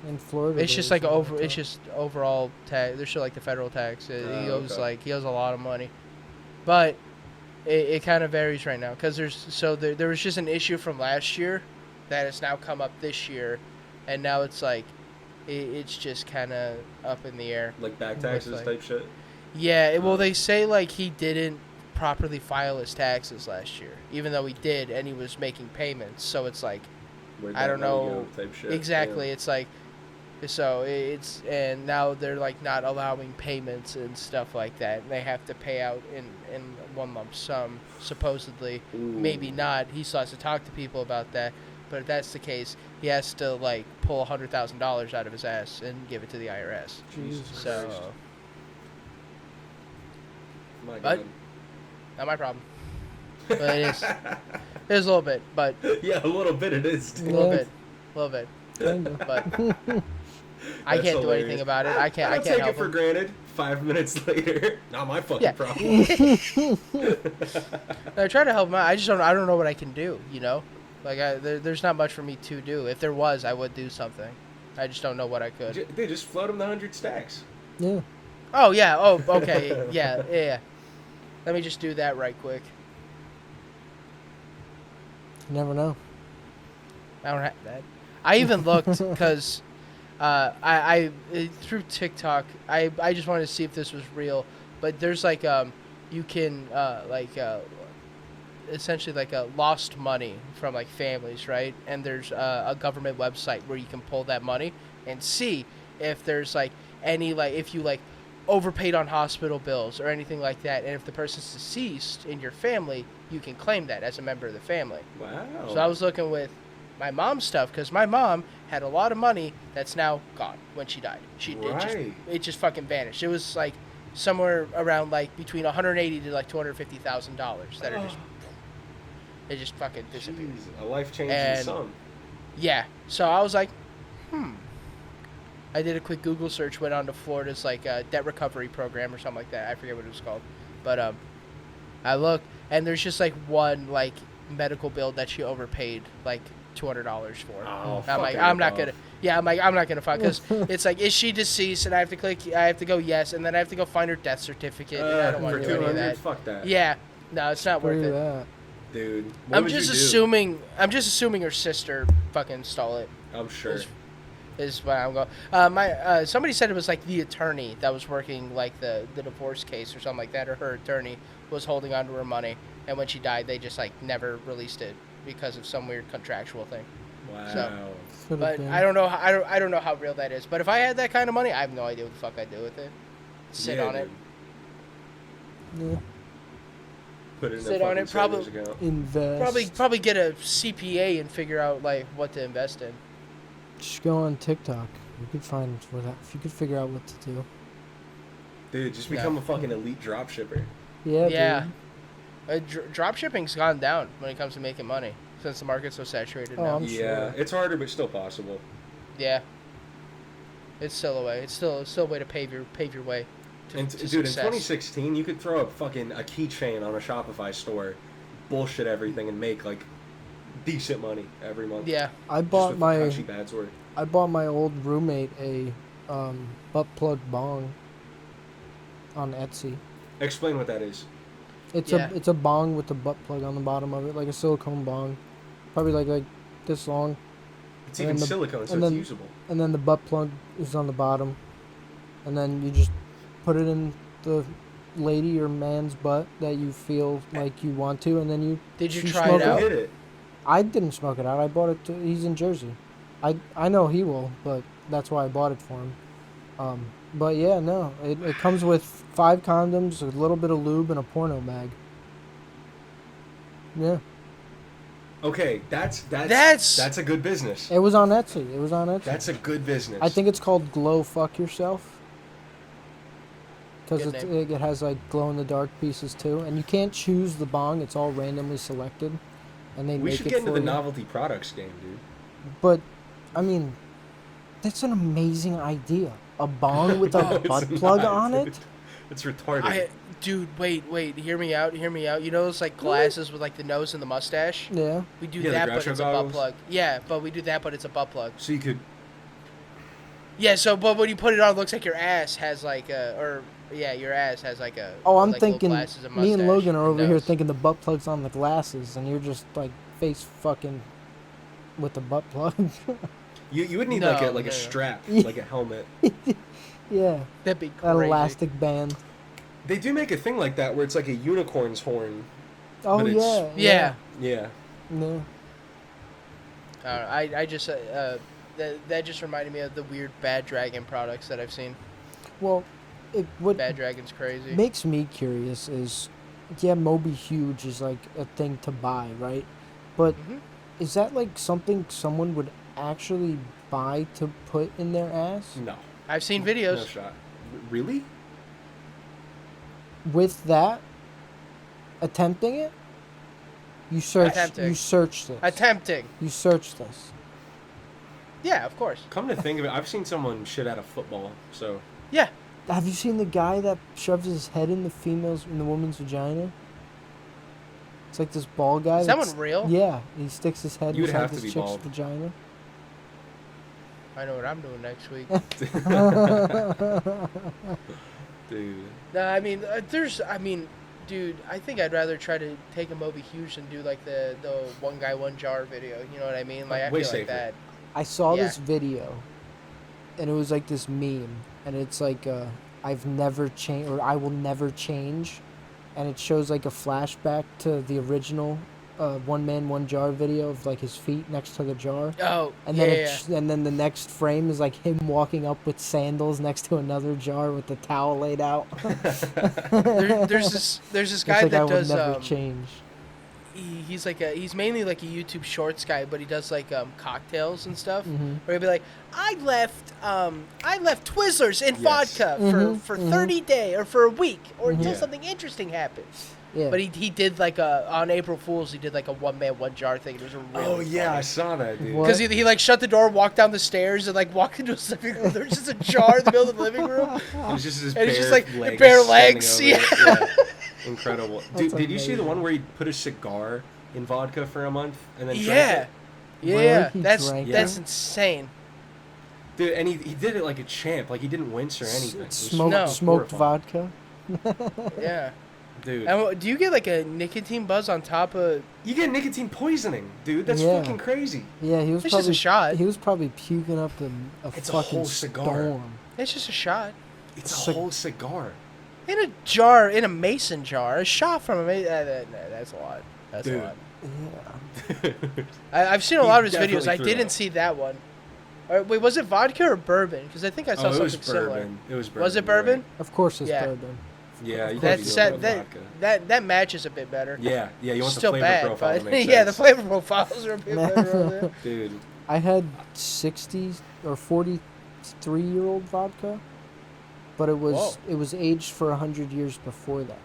In Florida. It's there just is like something over. that. It's just overall tax. There's still like the federal tax. He owes okay. he owes a lot of money, but it kind of varies right now because there was just an issue from last year that has now come up this year, and now it's like it's just kind of up in the air. Like back taxes like- type shit? Yeah, well they say like he didn't properly file his taxes last year, even though he did and he was making payments. So it's like Where'd I that don't money know go type shit? exactly. It's like so it's and now they're like not allowing payments and stuff like that. And they have to pay out in one lump sum supposedly. Ooh. Maybe not. He still has to talk to people about that. But if that's the case, he has to like pull $100,000 out of his ass and give it to the IRS. Jesus So Christ. My But- God. not my problem. But it is. It is a little bit, but Yeah, a little bit it is. a Dude. little Yeah. bit, a little bit. Kinda. But I That's can't do hilarious. anything about it. I can't. I'll I can't take help it for him. granted. 5 minutes later, not my fucking Yeah. problem. I try to help him out. I don't know what I can do. Like there's not much for me to do. If there was, I would do something. I just don't know what I could. Dude, just float him the 100 stacks. Yeah. Oh yeah. Oh okay. Yeah. Let me just do that right quick. You never know. I don't have that. I even looked because I through TikTok. I just wanted to see if this was real. But there's like you can essentially like lost money from like families, right? And there's a government website where you can pull that money and see if there's like any like if you like overpaid on hospital bills or anything like that. And if the person's deceased in your family, you can claim that as a member of the family. Wow. So I was looking with my mom's stuff because my mom had a lot of money that's now gone when she died. Right. It just fucking vanished. It was like somewhere around like between $180,000 to like $250,000 that are just it just fucking disappeared. Jeez, a life-changing And- sum. Yeah. So I was like, I did a quick Google search, went on to Florida's like debt recovery program or something like that. I forget what it was called, but I looked and there's just like one like medical bill that she overpaid like $200 for. Oh, I'm like, fucking I'm not off. gonna. Yeah, I'm like, I'm not gonna fuck because it's like, is she deceased? And I have to click, I have to go yes, and then I have to go find her death certificate. And I don't want For to do any of 200, that. fuck that. Yeah, no, it's not worth Screw it. that. Dude. What I'm would just you do? assuming. I'm just assuming her sister fucking stole it. I'm sure. Is why I'm going. Somebody said it was like the attorney that was working like the divorce case or something like that, or her attorney was holding on to her money, and when she died, they just like never released it because of some weird contractual thing. Wow. So- Could've But been. I don't know. I don't know how real that is. But if I had that kind of money, I have no idea what the fuck I'd do with it. Sit Yeah, on it. dude. Yeah. Put it in Sit a on fucking it, probably- savings account. Invest. Probably get a CPA and figure out like what to invest in. Just go on TikTok. You could find what if you could figure out what to do. Dude, just become a fucking elite drop shipper. Yeah. Yeah. Dude. Drop shipping's gone down when it comes to making money since the market's so saturated Oh, now. I'm Yeah, sure. it's harder, but still possible. Yeah. It's still a way. It's still a way to pave your way to, And to dude, success. in 2016, you could throw a keychain on a Shopify store, bullshit everything, and make like decent money every month. Yeah. I Just bought with my how cheap ads were. I bought my old roommate a butt plug bong on Etsy. Explain what that is. It's Yeah. a bong with a butt plug on the bottom of it, like a silicone bong, probably like this long, It's And even then the- silicone, so and it's then- usable. and then the butt plug is on the bottom, and then you just put it in the lady or man's butt that you feel like you want to, and then you. Did you you try smoke it out? Hit it. I didn't smoke it out. I bought it. He's in Jersey. I know he will, but that's why I bought it for him. But yeah, no, it comes with 5 condoms, a little bit of lube, and a porno bag. Yeah, Okay, that's a good business. it was on Etsy. It was on Etsy. That's a good business. I think it's called Glow Fuck Yourself. Because Good it has like glow in the dark pieces too, and you can't choose the bong; it's all randomly selected, and they we make should it get into for the you. novelty products game, dude. But, I mean, that's an amazing idea. A bong with a No, it's butt plug not, on dude. it. It's retarded. Dude, wait, hear me out. You know those like glasses with like the nose and the mustache? Yeah. We do Yeah, the that, but Groucho it's a butt goggles. plug. Yeah, but we do that, but it's a butt plug. So you could. Yeah, so but when you put it on, it looks like your ass has like your ass has like a. Oh, I'm like, little thinking. glasses and Me and mustache Logan are over here nose. thinking the butt plug's on the glasses, and you're just like face fucking with the butt plug. You would need No, like no. a strap, Yeah. like a helmet. Yeah. That'd be An crazy. elastic band. They do make a thing like that where it's like a unicorn's horn. Oh But it's- yeah. Yeah. Yeah. Yeah. I just that just reminded me of the weird Bad Dragon products that I've seen. Well, what Bad Dragon's crazy. makes me curious is, yeah, Moby Huge is like a thing to buy, right? But Mhm. is that like something someone would actually buy to put in their ass? No. I've seen No videos. shot. Really? With that, attempting it, you search. Attempting. You search this. Attempting. You search this. Yeah, of course. Come to think of it, I've seen someone shit out of football. So Yeah. Have you seen the guy that shoves his head in the woman's vagina? It's like this bald guy. Is that that's- one real? Yeah, he sticks his head You would inside have to this be chick's bald. vagina. I know what I'm doing next week. dude. No, I mean, dude, I think I'd rather try to take a Moby Huge than do like the one guy one jar video. You know what I mean? Like I Way feel safer. like that. I saw Yeah. this video, and it was like this meme, and it's like I've never changed, or I will never change, and it shows like a flashback to the original one man one jar video of like his feet next to the jar, Oh, and yeah, then and then the next frame is like him walking up with sandals next to another jar with the towel laid out. There's this guy it's like that I would does never change. he's mainly like a YouTube Shorts guy, but he does like cocktails and stuff. Mhm. Where he'll be like, I left Twizzlers in Yes. vodka Mhm, for mhm. 30 days or for a week or until Yeah. something interesting happened. Yeah. But he did like on April Fools he did like a one man one jar thing. It was really Oh yeah, I saw that, dude. What? because he like shut the door, walked down the stairs, and like walked into his living room. There's just a jar in the middle of the living room. It was just his And bare it's just like legs bare standing legs, over it. Yeah. Incredible. Dude, That's did you see the amazing. one where he put a cigar in vodka for a month and then drank Yeah, it? yeah, Really? He that's drank it? insane. Dude, and he did it like a champ. Like he didn't wince or anything. It was Smoked horrifying. vodka. Yeah. Dude, And do you get like a nicotine buzz on top of? you get nicotine poisoning, dude. That's Yeah. fucking crazy. Yeah, he was It's just probably a shot. He was probably puking up a It's a fucking whole cigar. storm. It's just a shot It's a Cig- whole cigar. in a jar, in a mason jar. A shot from a mason. That's a lot. That's Dude. a lot. Yeah. I've seen a He lot of his definitely videos. I threw didn't up. see that one. Wait, was it vodka or bourbon? Because I think I saw Oh, it was something similar. bourbon. It was bourbon. Was it you're right. bourbon? Of course, it's Yeah. bourbon. Yeah, you That's can't do that, vodka. that matches a bit better. Yeah, you want Still the flavor bad, profile but to make yeah, the sense. flavor profiles are a bit better on there. Dude, I had 60 or 40 3-year-old vodka, but it was aged for 100 years before that.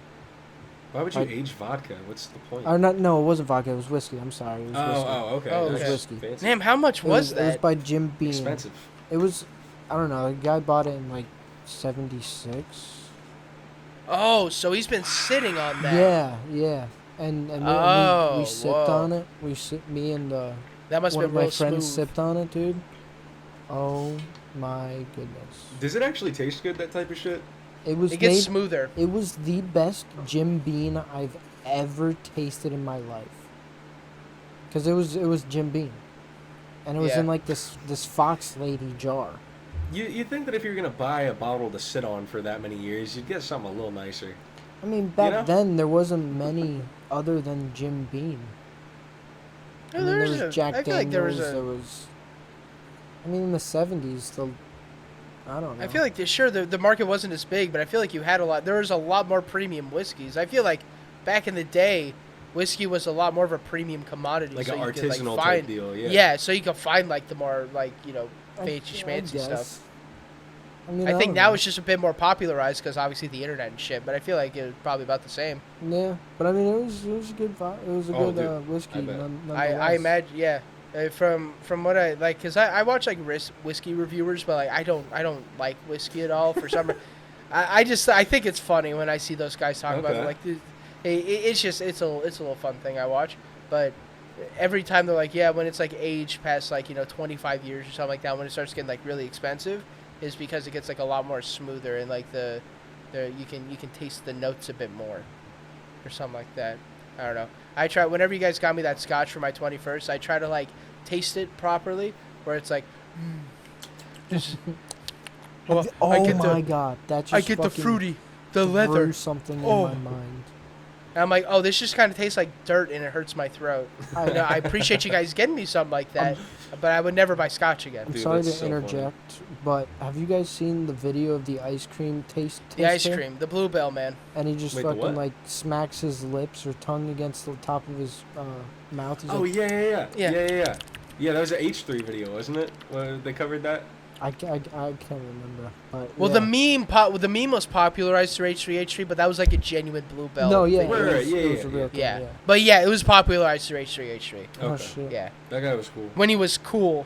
Why would you age vodka? What's the point? No, it wasn't vodka. It was whiskey. I'm sorry. It was whiskey. Okay. Oh, It was okay. whiskey. Fancy. Damn, how much was that? It was by Jim Beam. Expensive. It was, I don't know. The guy bought it in like 76. Oh, so he's been sitting on that. Yeah. And we sipped on it. Me and That must one have of been my real friends smooth. sipped on it, dude. Oh my goodness. Does it actually taste good, that type of shit? It was It gets made, smoother. It was the best Jim Beam I've ever tasted in my life. Cause it was Jim Beam, and it was in like this Fox Lady jar. You think that if you're gonna buy a bottle to sit on for that many years, you'd get something a little nicer. I mean, back know? then there wasn't many other than Jim Beam. I mean, there was Jack I feel like Daniels. there was I mean, in the 70s, I don't know. I feel like the market wasn't as big, but I feel like you had a lot. There was a lot more premium whiskeys. I feel like back in the day, whiskey was a lot more of a premium commodity. Like so an you could, artisanal like, type deal, yeah. Yeah, so you could find like the more like I fancy schmancy guess. stuff. I mean, I think don't now know. it's just a bit more popularized because obviously the internet and shit. But I feel like it was probably about the same. Yeah, but I mean, it was a good it was a good dude, whiskey. I bet. I imagine, yeah. From what I like, because I watch like whiskey reviewers, but like I don't like whiskey at all for some reason. I think it's funny when I see those guys talk about it. Like it's a little fun thing I watch, but every time they're like, yeah, when it's like aged past like 25 years or something like that, when it starts getting like really expensive, is because it gets like a lot more smoother and like the you can taste the notes a bit more, or something like that. I don't know. I try whenever you guys got me that scotch for my 21st, I try to like taste it properly, where it's like, this. Well, oh my god, that just I get the fucking fruity, the threw leather. something Oh. in my mind. And I'm like, oh, this just kind of tastes like dirt and it hurts my throat. I appreciate you guys getting me something like that, but I would never buy scotch again. I'm Dude, sorry to that's so funny. interject, but have you guys seen the video of the ice cream taste? The ice taster? cream, the Bluebell man. And he just Wait, the fucking what? like smacks his lips or tongue against the top of his mouth. He's Oh like, yeah. Yeah. Yeah, that was an H3 video, wasn't it? Where they covered that. I can't remember. But Well, yeah. the meme was popularized through H3H3, but that was like a genuine Bluebell. No, yeah, video. Right, it was, yeah, it was yeah, a real thing, Yeah. yeah. But yeah, it was popularized through H3H3. Oh Okay. shit. Yeah. That guy was cool. When he was cool.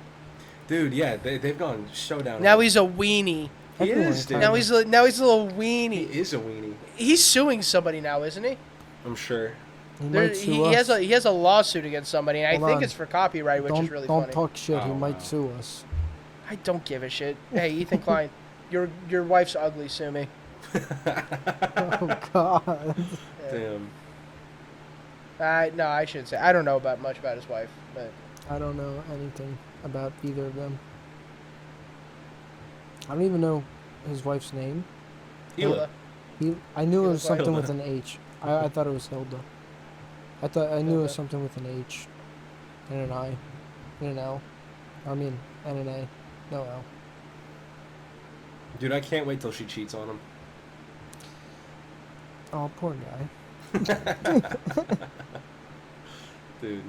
Dude, yeah, they've gone so down. Now he's a weenie. He Everyone is, dude. kinda- Now he's a little He weenie. is a weenie. He's suing somebody now, isn't he? I'm sure. He There, might sue he us. has a lawsuit against somebody, and I Hold think on. it's for copyright, which is really don't funny. talk shit. He Oh, might wow. sue us. I don't give a shit. Hey, Ethan Klein, your wife's ugly. Sue me. Oh god. Damn. No, I shouldn't say. I don't know much about his wife, but I don't know anything about either of them. I don't even know his wife's name. Hila. I knew it Hilda was something Hilda. with an H. I thought it was Hilda. I knew it was Hilda. something with an H and an I and an L. I mean, and an A. No L. Dude, I can't wait till she cheats on him. Oh, poor guy. Dude.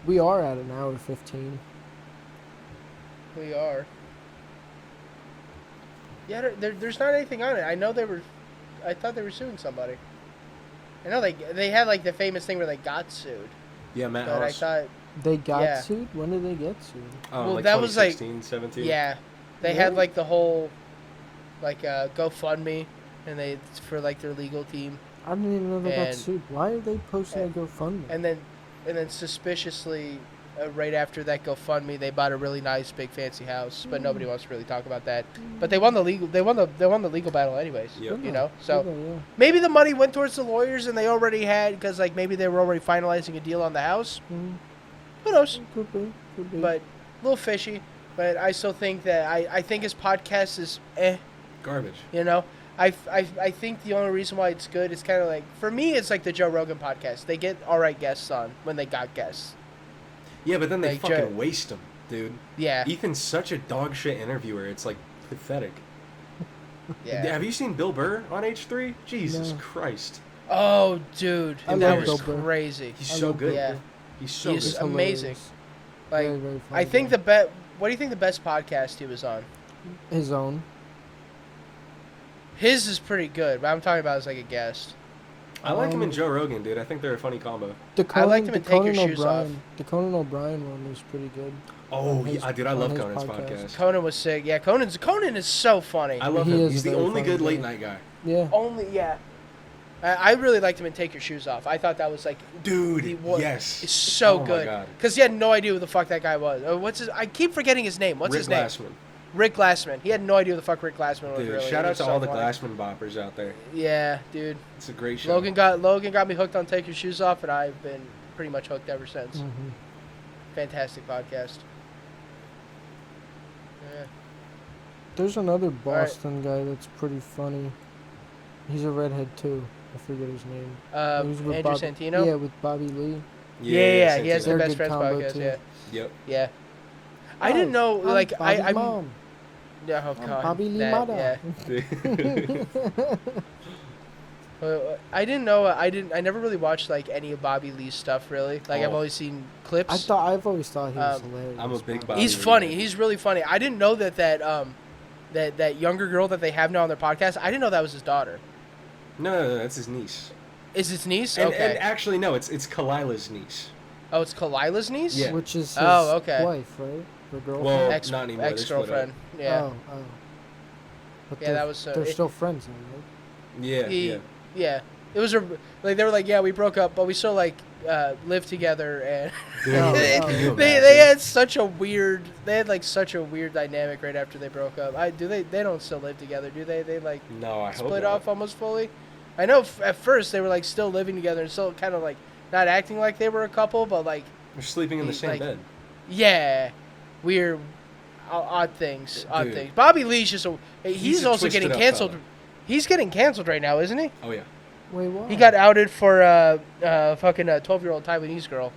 We are at an hour 15. we are. Yeah, there's not anything on it. I thought they were suing somebody. I know they had like the famous thing where they got sued, Yeah, Matt but I House. thought, They got Yeah. sued? When did they get sued? Oh, well, like that was, like- 2016, 17. yeah, they had Really? like the whole, like GoFundMe, and they for like their legal team, I didn't even know they got And- sued. Why are they posting a and- GoFundMe? and then suspiciously, right after that GoFundMe, they bought a really nice big fancy house, but nobody wants to really talk about that. But they won the legal battle anyways. Yep. You know, so. Yeah. Maybe the money went towards the lawyers and they already had, because like maybe they were already finalizing a deal on the house. Mm, Who knows? could be. But a little fishy. But I still think that I think his podcast is Garbage. you know. I think the only reason why it's good is kind of like, for me, it's like the Joe Rogan podcast. They get all right guests on when they got guests. Yeah, but then they Like, fucking Joe- waste him, dude. Yeah. Ethan's such a dog shit interviewer. It's like pathetic. Yeah. Have you seen Bill Burr on H3? Jesus No. Christ. Oh, dude. I that love was Bill Burr. crazy. He's I so love good. Yeah. He's so He's good. amazing. Hilarious. Like, Very, very funny I think guy. What do you think the best podcast he was on? His own. His is pretty good, but I'm talking about as like a guest. I like him and Joe Rogan, dude. I think they're a funny combo. I liked him in Take Your Shoes Off. The Conan O'Brien one was pretty good. Oh, yeah, dude, I love Conan's podcast. Conan was sick. Yeah, Conan is so funny. I love him. He's the only good late night guy. Yeah. Yeah. I really liked him in Take Your Shoes Off. I thought that was like... Dude, yes. It's so good. God. Because he had no idea who the fuck that guy was. What's his... I keep forgetting his name. What's his name? Glassman. Rick Glassman. He had no idea who the fuck Rick Glassman was. Dude, really. shout out to all the funny. Glassman boppers out there. Yeah, dude. It's a great show. Logan got me hooked on Take Your Shoes Off, and I've been pretty much hooked ever since. Mm-hmm. Fantastic podcast. Yeah. There's another Boston guy that's pretty funny. He's a redhead too. I forget his name. Andrew Santino? Yeah, with Bobby Lee. Yeah. He has the They're Best good Friends combo, podcast. too. Yeah. Yep. Yeah. I didn't know. Like Bobby's I'm. mom. Yeah. Oh god. Bobby Lee that, mother. Yeah. I didn't know. I never really watched like any of Bobby Lee's stuff. Really. Like I've only seen clips. I've always thought he was hilarious. I'm a big Bobby He's Lee funny. fan. He's really funny. I didn't know that younger girl that they have now on their podcast. I didn't know that was his daughter. No, that's his niece. Is his niece? And, Okay. and actually, no, it's Kalila's niece. Oh, it's Kalila's niece? Yeah. Which is his okay. wife, right? Or girlfriend? Well, Ex- not anymore. They split up. Ex-girlfriend. Yeah. Oh. But Yeah, that was, they're still friends now, right? Yeah. It was like they were like, yeah, we broke up, but we still like lived together, and Dude, Oh, can you they imagine? had such a weird dynamic right after they broke up. They don't still live together, do they? They like No, I hope split not. off almost fully. I know at first they were like still living together and still kind of like not acting like they were a couple, but like They're sleeping in the same like- bed. yeah, weird, odd things. Dude. Bobby Lee's just he's He's a also twisted getting up canceled. fella. He's getting canceled right now, isn't he? Oh yeah. Wait, what? He got outed for fucking a 12-year-old Taiwanese girl.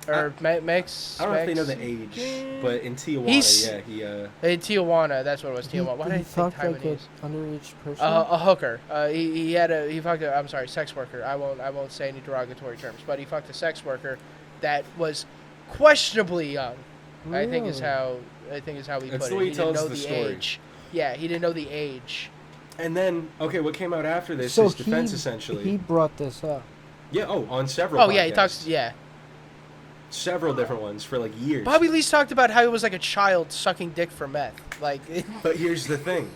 Or Max. I don't know if they know the age, but in Tijuana, He's- he In Tijuana, that's what it was. Tijuana. Why did I think fucked like Taiwanese? an underage person? A hooker. He fucked a, I'm sorry, sex worker. I won't say any derogatory terms, but he fucked a sex worker that was questionably young. I think is how we That's put the it. way he He didn't tells know the the story. age. Yeah, he didn't know the age. And then, okay, what came out after this So is defense, essentially. He brought this up. Yeah, on several Oh yeah, he podcasts. talks. Yeah. Several different ones for, like, years. Bobby Lee's talked about how he was like a child sucking dick for meth. Like. But here's the thing.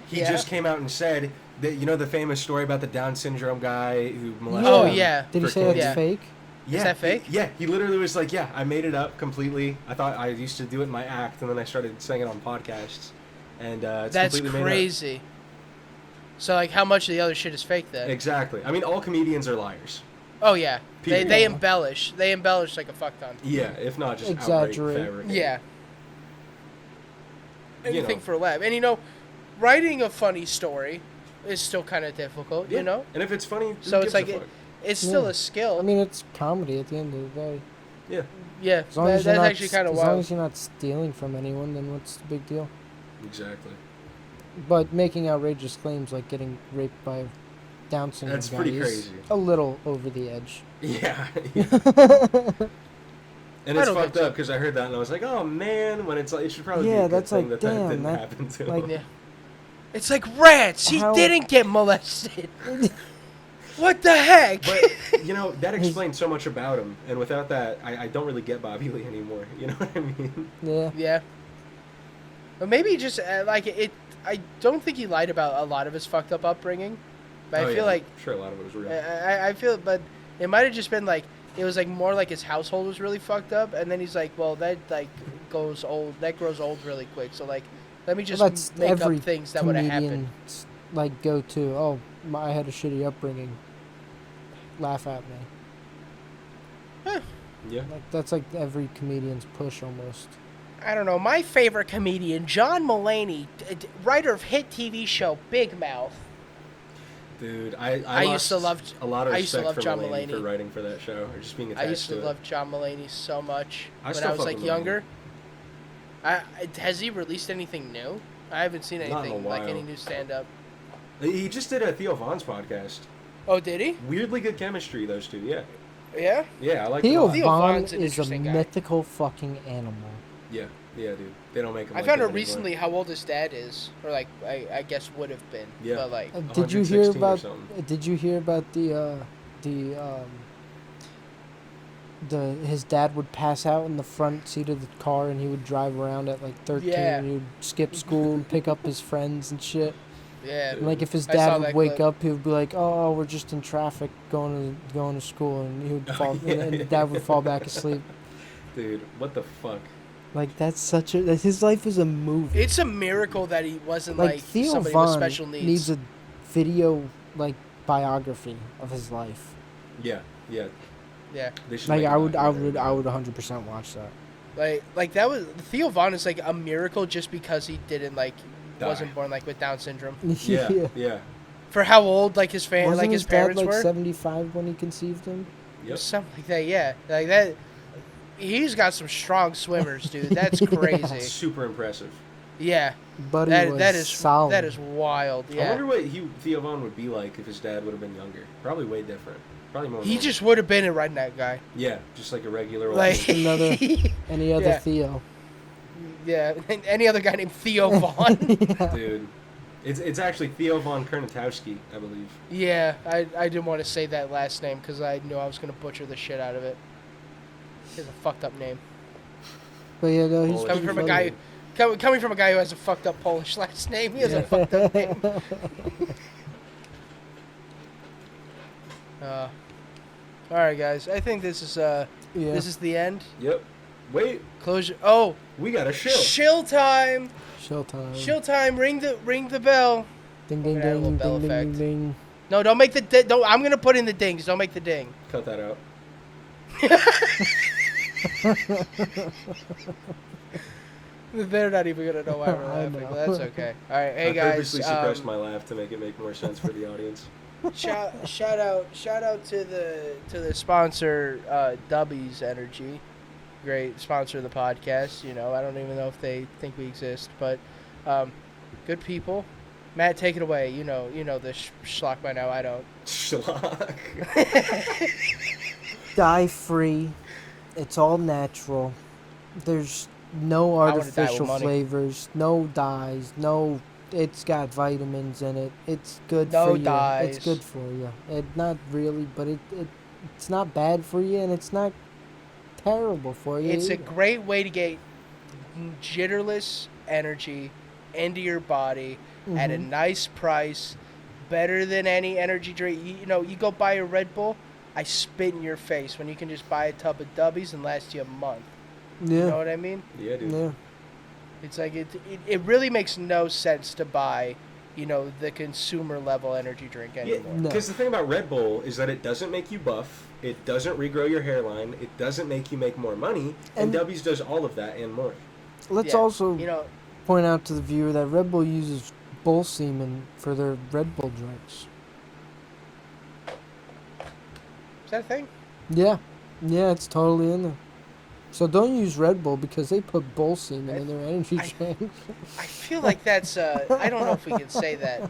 He Yeah. just came out and said that, you know the famous story about the Down syndrome guy who molested Oh, him yeah. Did he for say kids? it's Yeah. fake? Yeah, that fake? Yeah, he literally was like, yeah, I made it up completely. I thought I used to do it in my act, and then I started saying it on podcasts. And it's That's completely crazy. So like, how much of the other shit is fake then? made up. Exactly. I mean, all comedians are liars. Oh yeah, they People- embellish. They embellish like a fuck ton. Yeah, if not just Exaggerate. outright fabric. Yeah. You Anything know. for a laugh. And you know, writing a funny story is still kind of difficult. Yeah. You know, And if it's funny, so who it's gives like a fuck? it's still Yeah. a skill. I mean, it's comedy at the end of the day. Yeah, yeah, As long as that's you're not, actually kind of as long wild. as you're not stealing from anyone, then what's the big deal? exactly. But making outrageous claims like getting raped by a Down syndrome That's guy pretty is crazy. a little over the edge. Yeah. And I it's don't fucked think so. up because I heard that and I was like, oh man, when it's like, it should probably be Yeah, a good that's thing like, that damn, didn't that- happen to like- him. Yeah. It's like rats. He How- didn't get molested. What the heck? But, you know, that explains so much about him. And without that, I don't really get Bobby Lee anymore. You know what I mean? Yeah. Yeah. But maybe just like it. I don't think he lied about a lot of his fucked up upbringing. But Oh, I feel yeah, like I'm sure a lot of it was real. I feel, but it might have just been like it was like more like his household was really fucked up, and then he's like, well, that like goes old, that grows old really quick. So like, let me just Well, that's make every up things that would have happened. comedian's, like go to. Oh, I had a shitty upbringing. Laugh at me. Yeah. Like that's like every comedian's push almost. I don't know. My favorite comedian, John Mulaney, writer of hit TV show Big Mouth. Dude, I I lost used to love- a lot of I used to respect love for John Mulaney for Mulaney. writing for that show or just being attached I used to it. love John Mulaney so much I when still I was fuck like with Mulaney. younger. Has he released anything new? I haven't seen Not in a anything like while. any new stand-up. He just did a Theo Von's podcast. Oh, did he? Weirdly good chemistry, those two. Yeah. Yeah. Yeah, I like it a Theo lot. Theo Von Von's an is a interesting guy. mythical fucking animal. Yeah. Yeah, dude. They don't make them. I like found that out recently anymore. how old his dad is, or like I guess would have been. Yeah. But like, Did you hear 116 or about? something. Did you hear about his dad would pass out in the front seat of the car and he would drive around at like 13 Yeah. and he would skip school and pick up his friends and shit. yeah, And like if his I saw dad would that wake clip. up, he would be like, "Oh, we're just in traffic going to school," and he would fall, Yeah, and yeah, dad would fall yeah. back asleep. Dude, what the fuck? Like that's such a his life is a movie. It's a miracle that he wasn't Like like Theo somebody with Von special needs. needs a video like biography of his life. Yeah, yeah. Yeah, They should Like make a I would documentary. 100% watch that. like that was Theo Von is like a miracle just because he didn't like Die. wasn't born like with Down syndrome. Yeah, yeah. For how old like his Wasn't like his his dad parents like were, 75 when he conceived him? Yep. something like that. Yeah, like that. He's got some strong swimmers, dude. That's Yeah. crazy. Super impressive. Yeah, Buddy was that is solid. that is wild. I Yeah, wonder what Theo Von would be like if his dad would have been younger. Probably way different. Probably more. he normal. just would have been a redneck guy. Yeah, just like a regular old. Like dude. Another- Any other Yeah. Theo? yeah, and any other guy named Theo Von. Dude. It's actually Theo Von Kernatowski, I believe. Yeah, I didn't want to say that last name because I knew I was gonna butcher the shit out of it. He has a fucked up name. But yeah, no, he's Polish. Coming pretty from a funny. guy, coming from a guy who has a fucked up Polish last name, he has a fucked up name. All right, guys. I think this is Yeah. this is the end. Yep. Wait, Closure. Oh, we got a shill. shill time. Showtime. Shill time. Ring the bell. Ding ding We're gonna add a little ding bell ding ding effect. ding. No, don't make the don't. I'm gonna put in the dings. Don't make the ding. Cut that out. They're not even gonna know why we're I laughing. know. But that's okay. All right, hey I guys. purposely suppressed my laugh to make it make more sense for the audience. Shout out to the sponsor, DUBBY Energy, great sponsor of the podcast. You know, I don't even know if they think we exist, but good people. Matt, take it away. You know the schlock by now. I don't. Schlock. Dye free. It's all natural. There's no wanna die with artificial money. flavors, no dyes, no. It's got vitamins in it. It's good No for you. dyes. It's good for you. Not really, but it's not bad for you, and it's not terrible for you. It's a either. great way to get jitterless energy into your body at a Mhm. nice price, better than any energy drink. You know, you go buy a Red Bull, I spit in your face when you can just buy a tub of Dubbies and last you a month. Yeah. You know what I mean? Yeah, dude. Yeah. It's like it really makes no sense to buy, you know, the consumer level energy drink Yeah, anymore. No. because the thing about Red Bull is that it doesn't make you buff, it doesn't regrow your hairline, it doesn't make you make more money, and And- Dubby's does all of that and more. Let's Yeah, also you know, point out to the viewer that Red Bull uses bull semen for their Red Bull drinks. is that a thing? Yeah. Yeah, it's totally in there. So don't use Red Bull because they put bull semen in their energy drinks. I feel like that's I don't know if we can say that.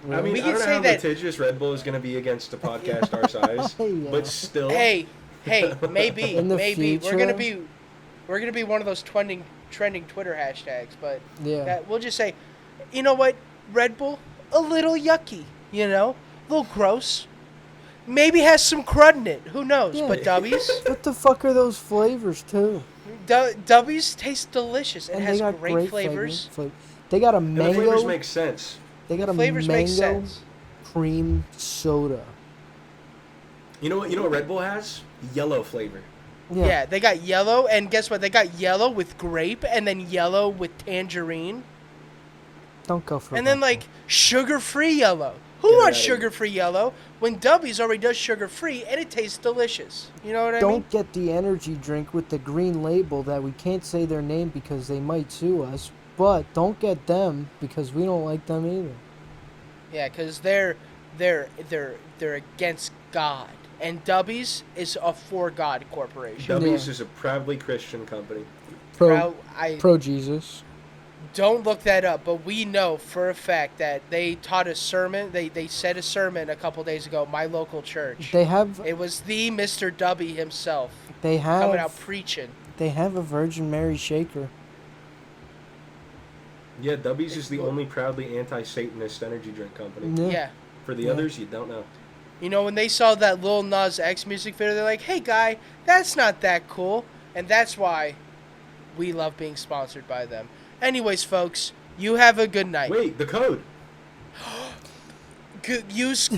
I mean, We I can don't know say how that- litigious Red Bull is going to be against a podcast our size, Yeah. but still. Hey, maybe In the maybe future? we're gonna be one of those trending Twitter hashtags, but Yeah. that, we'll just say, you know what, Red Bull, a little yucky, you know, a little gross. Maybe has some crud in it. Who knows? Yeah. But Dubbies, What the fuck are those flavors too? Dubbies taste delicious. It And has they got great flavors. They got a And the flavors mango. make sense. They got a Flavors mango make sense. cream soda. You know what Red Bull has? Yellow flavor. Yeah. They got yellow, and guess what? They got yellow with grape, and then yellow with tangerine, Don't go for and then Red like sugar-free yellow. Who Get wants outta here. sugar-free yellow when Dubbies already does sugar-free and it tastes delicious? You know what I Bull. mean? Don't get the energy drink with the green label that we can't say their name because they might sue us. But don't get them because we don't like them either. Yeah, because they're against God, and Dubbies is a for God corporation. Dubby's Yeah. is a proudly Christian company. Pro Jesus. Don't look that up, but we know for a fact that they taught a sermon. They said a sermon a couple days ago. My local church. They have It was the Mr. Dubby himself they coming out have preaching. They have a Virgin Mary shaker. Yeah, Dubby's is the only proudly anti-Satanist energy drink company. Yeah. For the others, you don't know. You know, when they saw that Lil Nas X music video, they're like, hey, guy, that's not that cool. And that's why we love being sponsored by them. Anyways, folks, you have a good night. Wait, the code. Use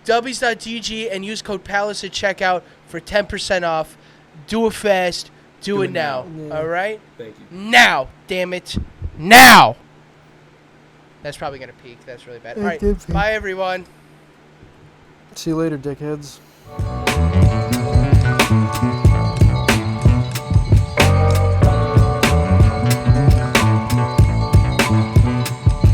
dubbies.dg and use code PALACE at checkout for 10% off. Do it fast. Do it now. Yeah. All right? Thank you. Now. Damn it. Now. That's probably going to peak. That's really bad. It All right. did peak. Bye, everyone. See you later, dickheads.